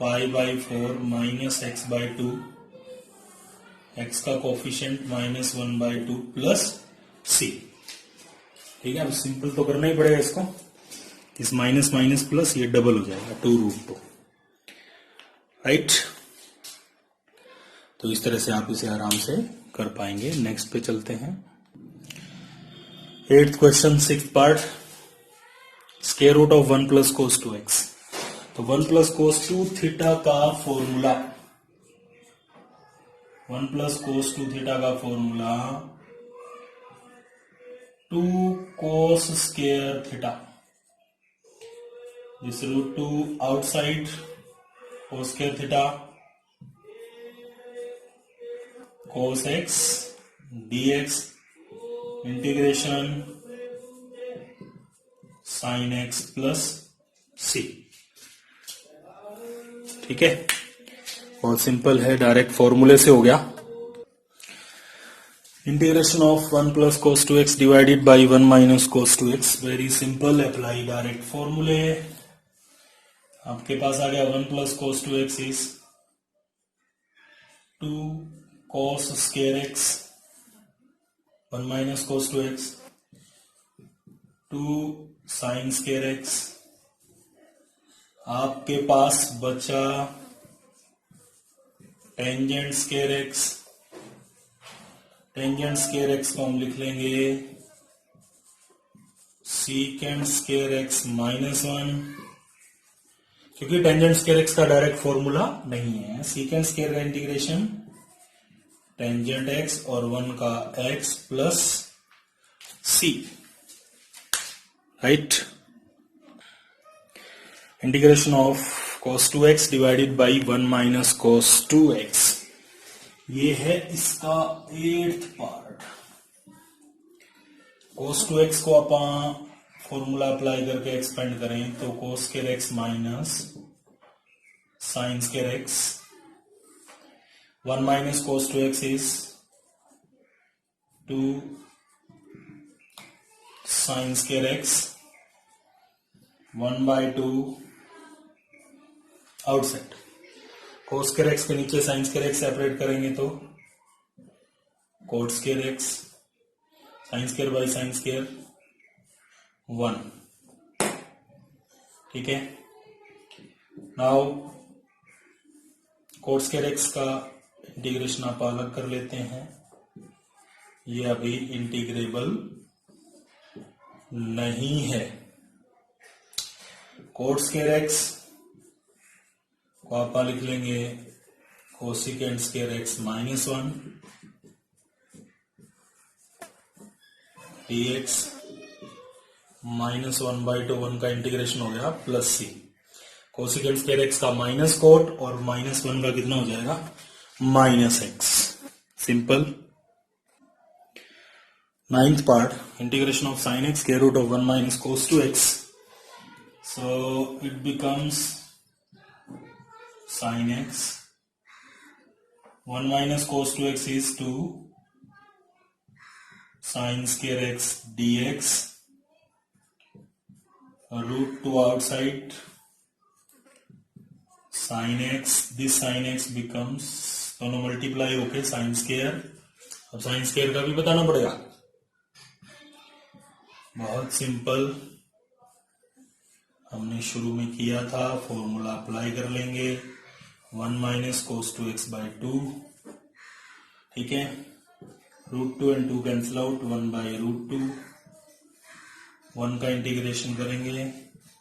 pi by 4 minus x by 2, x का कोफिशिएंट -1 बाई 2 प्लस c, ठीक है। अब सिंपल तो करना ही पड़ेगा इसको, इस माइनस माइनस प्लस ये डबल हो जाएगा 2√2, राइट। तो इस तरह से आप इसे आराम से कर पाएंगे। नेक्स्ट पे चलते हैं। 8th question 6th part square root of 1 plus cos 2x। तो 1 प्लस कोस 2 थीटा का फॉर्मूला, 1 प्लस कोस 2 थीटा का formula 2 cos square theta, this √2 outside cos square theta cos x dx integration sine x plus c, ठीक है। बहुत simple है, direct फॉर्मूले से हो गया। Integration of 1 plus cos 2x divided by 1 minus cos 2x, very simple, apply direct फॉर्मूले। आपके पास आ गया 1 plus cos 2x is 2 cos square x, 1 minus cos 2x 2 sine square x। आपके पास बचा tangent square x, tangent square x को हम लिख लेंगे सीकेंड स्क्वायर x -1, क्योंकि टेंजेंट स्क्वायर x का डायरेक्ट फॉर्मूला नहीं है। सीकेंड स्क्वायर का इंटीग्रेशन टेंजेंट x और 1 का x plus c, right. Integration of cos 2x divided by 1 minus cos 2x, ये है इसका 8th पार्ट। cos 2x को अपन फॉर्मूला अप्लाई करके एक्सपेंड करें तो cos square x minus sine square x, 1 minus cos 2x is 2 sine square x 1 by 2 outside. cos square x के नीचे sine square x separate करेंगे तो cot square x, sign square by sine square 1, ठीक है। Now cot square x का integration आप अलग कर लेते हैं, ये अभी इंटीग्रेबल नहीं है। cot स्क्वायर x पापा लिख लेंगे cosecant square x minus 1 dx -1/2 1 का इंटीग्रेशन हो गया प्लस सी। कोसिकेंट स्क्वायर एक्स का माइनस कोट और -1 का कितना हो जाएगा -x। Simple. 9th part, integration of sin x square root of 1 minus cos 2x. So it becomes sin x 1 minus cos 2x is 2 sin square x dx root 2 outside sin x, this sin x becomes दोनों multiply होके sin square। अब sin square का भी बताना पड़ेगा। बहुत simple, हमने शुरू में किया था, फॉर्मूला अप्लाई कर लेंगे 1 माइनस कोस 2x बाई 2, ठीक है। Root 2 and 2 cancel out, 1 by root 2, 1 का इंटीग्रेशन करेंगे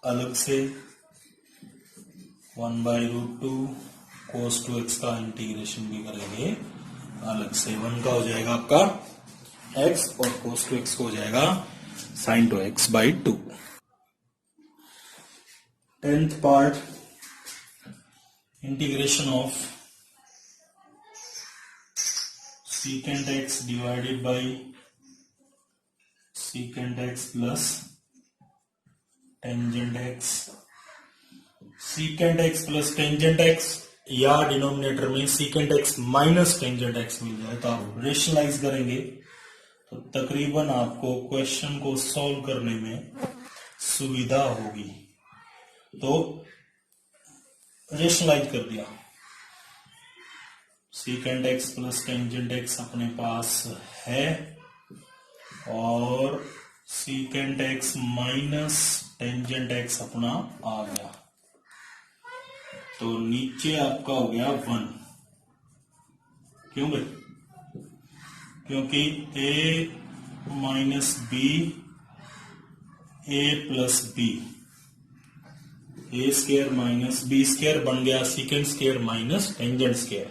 अलग से 1 बाई रूट 2, कोस 2x का इंटीग्रेशन भी करेंगे अलग से। 1 का हो जाएगा आपका x और कोस 2x को हो जाएगा sine 2x by 2। 10th part, integration of secant x divided by secant x plus tangent x। secant x plus tangent x या डिनोमिनेटर में secant x minus tangent x मिल जाए तो आप रेशनलाइज करेंगे तो तकरीबन आपको क्वेश्चन को सॉल्व करने में सुविधा होगी। तो रेशनलाइज कर दिया, secant x plus tangent x अपने पास है और secant x minus tangent x अपना आ गया, तो नीचे आपका हो गया 1। क्यों भाई? क्योंकि a minus B a plus B, A square minus B square बन गया secant square minus tangent square.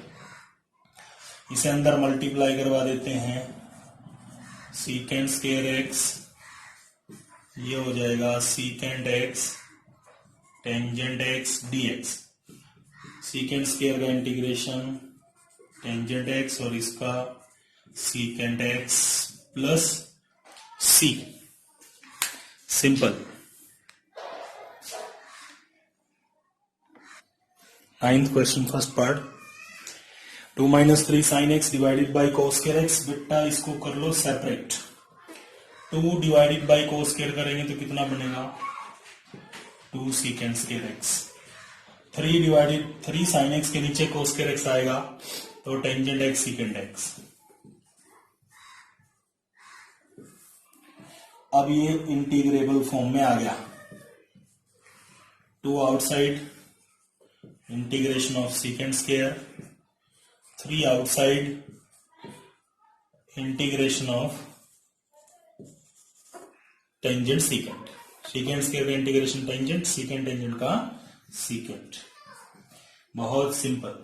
इसे अंदर मल्टीप्लाई करवा देते हैं, secant स्क्वायर एक्स, ये हो जाएगा secant x tangent x dx। secant square का इंटीग्रेशन टेंजेंट एक्स और इसका secant x plus c. Simple. 9th question first part, 2 minus 3 sine x divided by cos square x. बेटा इसको कर लो separate, 2 divided by cos square करेंगे तो कितना बनेगा 2 secant square x. 3 sine x के नीचे कोस स्क्वायर एक्स आएगा तो टेंजेंट एक्स secant एक्स। अब ये इंटीग्रेबल फॉर्म में आ गया, 2 outside integration of secant square, 3 outside integration of tangent secant। secant square का इंटीग्रेशन टेंजेंट, secant टेंजेंट का secant। बहुत सिंपल।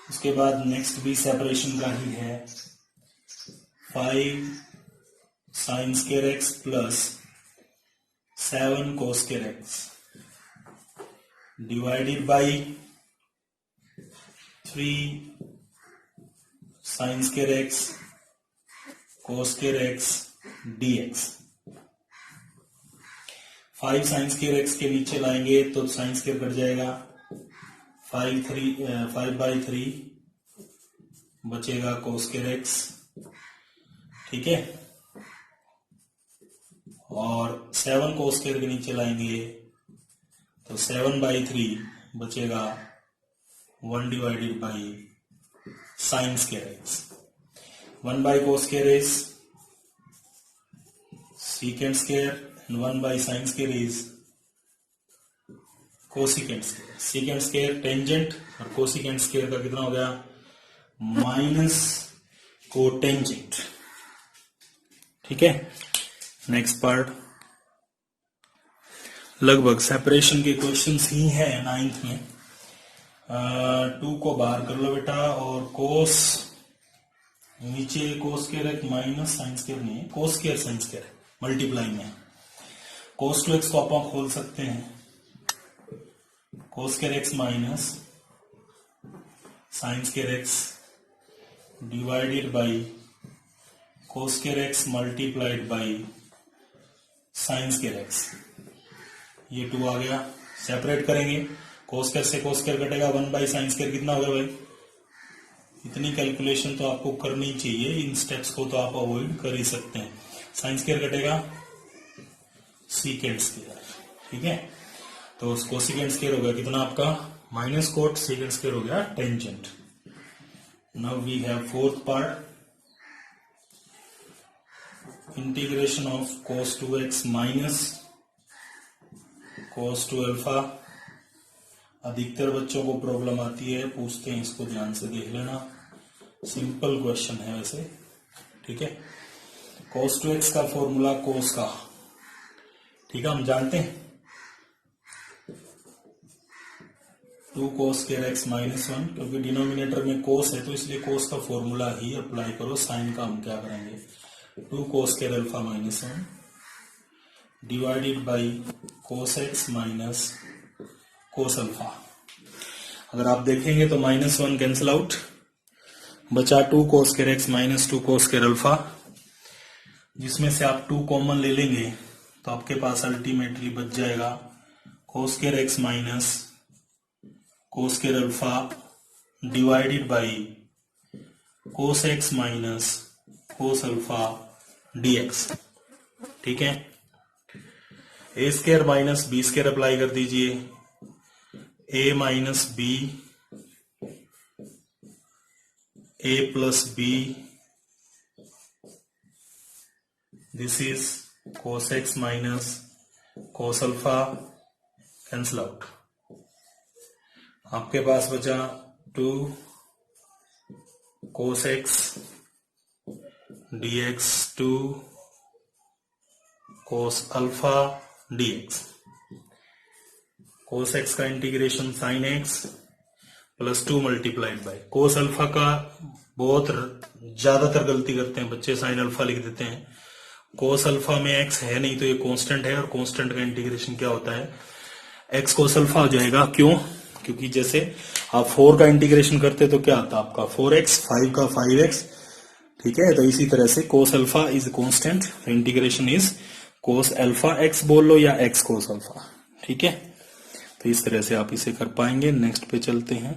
उसके बाद नेक्स्ट भी सेपरेशन का ही है, 5 sign square x plus 7 cos square x divided by 3 sign square x cos square x dx। 5 sign square x के नीचे लाएंगे तो साइन स्क्वायर कट जाएगा, 5 बाई 3 बचेगा कोस स्क्वायर एक्स, ठीक है। और 7 कोस स्क्वायर के नीचे लाएंगे तो 7 बाई 3 बचेगा 1 divided by sine square x. 1 by cos square is secant square and 1 by sine square is cosecant square. secant square tangent और कोसिकेंट स्क्वायर का कितना हो गया माइनस कोटेंजेंट, ठीक है। नेक्स्ट पार्ट, लगभग सेपरेशन के क्वेश्चंस ही है 9th में, 2 को बाहर कर लो बेटा, और कोस नीचे कोस स्क्वायर एक माइनस साइन स्क्वायर नहीं है, cos square sine square multiply में कोस टू एक्स को आप खोल सकते हैं, कोस square x minus sine square x divided by cos square x multiplied by sine square x. ये 2 आ गया, सेपरेट करेंगे, कोस स्क्वायर से कोस स्क्वायर कटेगा, 1 बाई साइन स्क्वायर कितना होगा भाई, इतनी कैलकुलेशन तो आपको करनी चाहिए, इन स्टेप्स को तो आप अवॉइड कर ही सकते हैं। साइन स्क्वायर कटेगा सीकेंड स्क्वायर, ठीक है, तो कोसेकेंड स्क्वायर हो गया कितना आपका माइनस कोट, सेकेंड स्क्वायर हो गया tangent. Now we have fourth part, integration of cos 2x minus cos 2 alpha. अधिकतर बच्चों को प्रॉब्लम आती है, पूछते हैं, इसको ध्यान से देख लेना, सिंपल क्वेश्चन है वैसे, ठीक है। cos 2x का फॉर्मूला cos का, ठीक है, हम जानते हैं 2 cos स्क्वायर x माइनस 1, क्योंकि डिनोमिनेटर में cos है तो इसलिए cos का फॉर्मूला ही अप्लाई करो। साइन का हम क्या करेंगे, 2 cos square alpha minus 1 divided by cos x minus cos alpha. अगर आप देखेंगे तो माइनस 1 कैंसिल आउट, बचा 2 cos square x minus 2 cos square alpha, जिसमें से आप 2 कॉमन ले लेंगे तो आपके पास अल्टीमेटली बच जाएगा cos square x minus cos square alpha divided by cos x minus cos alpha dx, ठीक है। A square minus B square apply कर दीजिए, A minus B A plus B, this is cos x minus cos alpha, cancel out, आपके पास बचा 2 cos x dx 2 cos alpha dx। cos x का integration sin x plus 2 multiplied by cos alpha का बहुत ज्यादातर गलती करते हैं बच्चे, sin अल्फा लिख देते हैं। cos अल्फा में x है नहीं तो ये कांस्टेंट है, और कांस्टेंट का इंटीग्रेशन क्या होता है, x cos अल्फा हो जाएगा। क्यों, क्योंकि जैसे आप 4 का इंटीग्रेशन करते तो क्या आता आपका 4x, 5 का 5x, ठीक है। तो इसी तरह से cos alpha is constant, integration is cos alpha x बोल लो या x cos अल्फा, ठीक है। तो इस तरह से आप इसे कर पाएंगे। नेक्स्ट पे चलते हैं,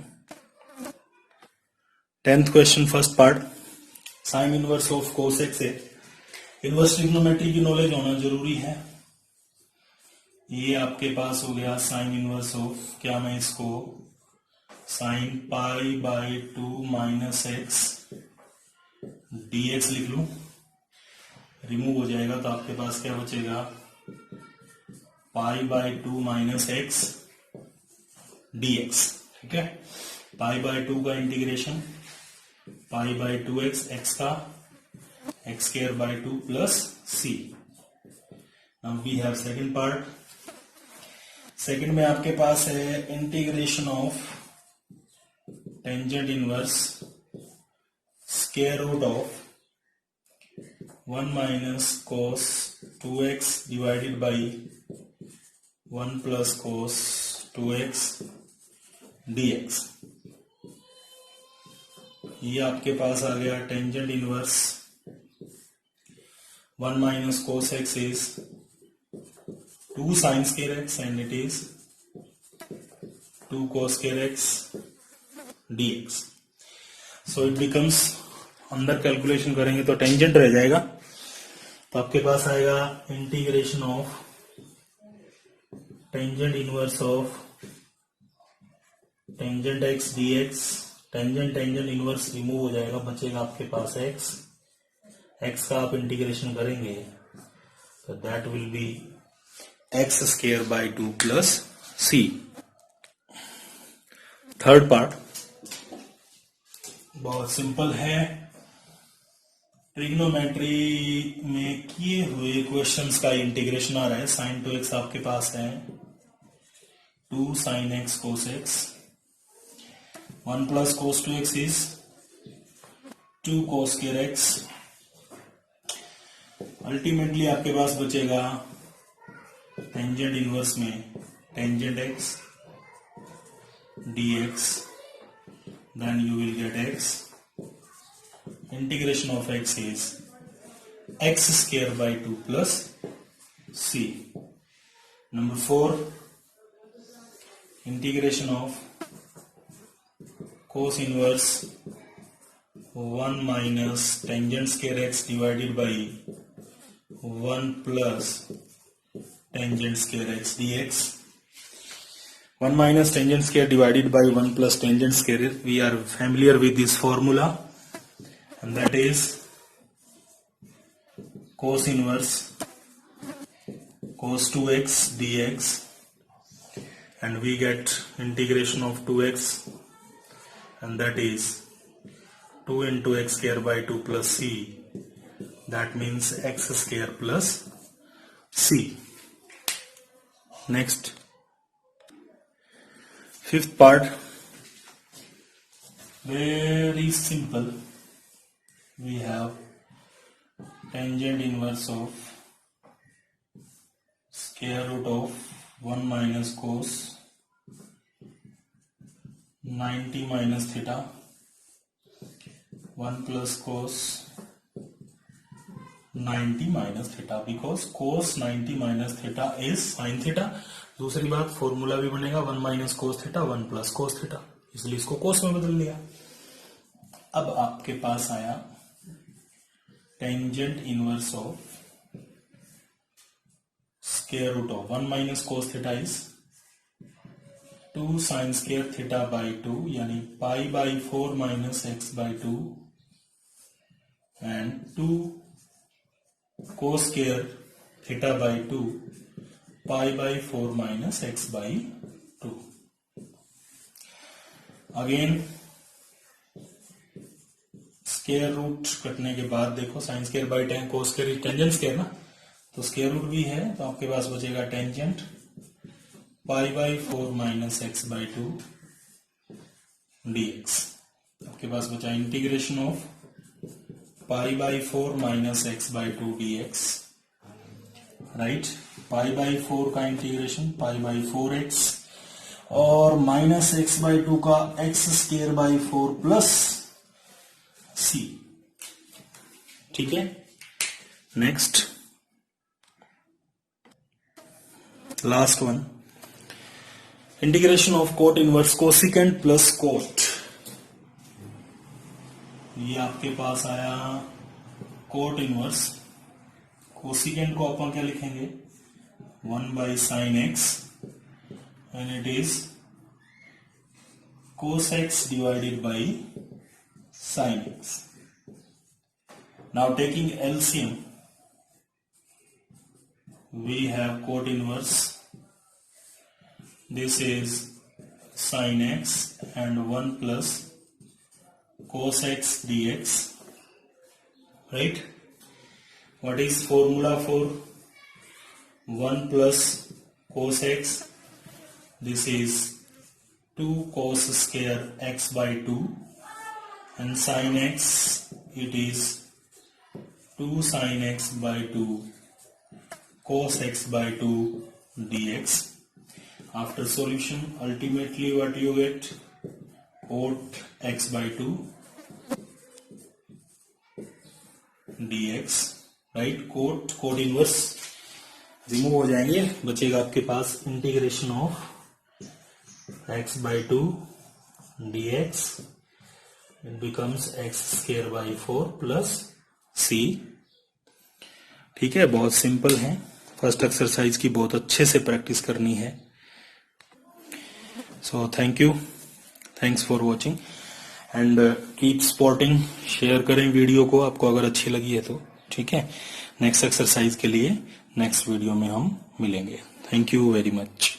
10th question first part, sine inverse of cos x है। इनवर्स ट्रिग्नोमेट्री की नॉलेज होना जरूरी है। ये आपके पास हो गया साइन इनवर्स ऑफ, क्या मैं इसको sign pi by 2 minus x dx लिख लूं, रिमूव हो जाएगा तो आपके पास क्या बचेगा, pi by 2 minus x dx, ठीक है। पाई बाई 2 का integration pi by 2x, x का x square by 2 plus c। Now we have second part, second में आपके पास है integration of tangent inverse square root of 1 minus cos 2x divided by 1 plus cos 2x dx। ये आपके पास आ गया tangent inverse 1 minus cos x is 2 sin square x and it is 2 cos square x dx। So it becomes, अंदर calculation करेंगे तो tangent रह जाएगा, तो आपके पास आएगा integration of tangent inverse of tangent x dx। Tangent tangent inverse remove हो जाएगा, बचेगा आपके पास x का आप इंटीग्रेशन करेंगे तो that will be x square by 2 plus c। Third part बहुत सिंपल है, ट्रिग्नोमेट्री में किए हुए क्वेश्चंस का इंटीग्रेशन आ रहा है। साइन 2x आपके पास है 2 sin x cos x 1 plus cos 2x is 2 cos square x. Ultimately आपके पास बचेगा टेंजेंट इनवर्स में tangent x dx, then you will get x. Integration of x is x square by 2 plus c. Number 4, integration of cos inverse 1 minus tangent square x divided by 1 plus tangent square x dx. 1 minus tangent square divided by 1 plus tangent square, we are familiar with this formula, and that is cos inverse cos 2x dx, and we get integration of 2x, and that is 2 into x square by 2 plus c, that means x square plus c. Next, fifth part, very simple. We have tangent inverse of square root of 1 minus cos 90 minus theta 1 plus cos 90 minus theta, because cos 90 minus theta is sin theta. दूसरी बात, formula भी बनेगा 1 minus cos theta 1 plus cos theta, इसलिए इसको कोस में बदल दिया. अब आपके पास आया tangent inverse of square root of 1 minus cos theta is 2 sine square theta by 2, यानी pi by 4 minus x by 2 and 2 cos square theta by 2 pi by 4 minus x by 2. Again square root कटने के बाद देखो, sine square by tan cos square tangent square ना, तो square root भी है, तो आपके पास बचेगा tangent pi by 4 minus x by 2 dx. आपके पास बचा integration of pi by 4 minus x by 2 dx, right. Pi by 4 का इंटीग्रेशन पाई बाई 4x और माइनस एक्स बाई 2 का x square by 4 plus c. ठीक है. Next, last one, integration of cot inverse cosecant plus coat. ये आपके पास आया cot inverse. Cosecant को अपन क्या लिखेंगे, 1 by sin x, and it is cos x divided by sin x. Now taking LCM, we have cot inverse. This is sin x and 1 plus cos x dx, right? What is formula for 1 plus cos x? This is 2 cos square x by 2, and sin x, it is 2 sin x by 2 cos x by 2 dx. After solution, ultimately what you get, cot x by 2 dx, right? Cot inverse remove हो जाएंगे, बचेगा आपके पास integration of x by 2 dx, it becomes x square by 4 plus c. ठीक है, बहुत simple है. First exercise की बहुत अच्छे से प्रैक्टिस करनी है. So thank you, thanks for watching and keep supporting. Share करें वीडियो को आपको अगर अच्छी लगी है तो. ठीक है, नेक्स्ट एक्सरसाइज के लिए नेक्स्ट वीडियो में हम मिलेंगे. Thank you very much.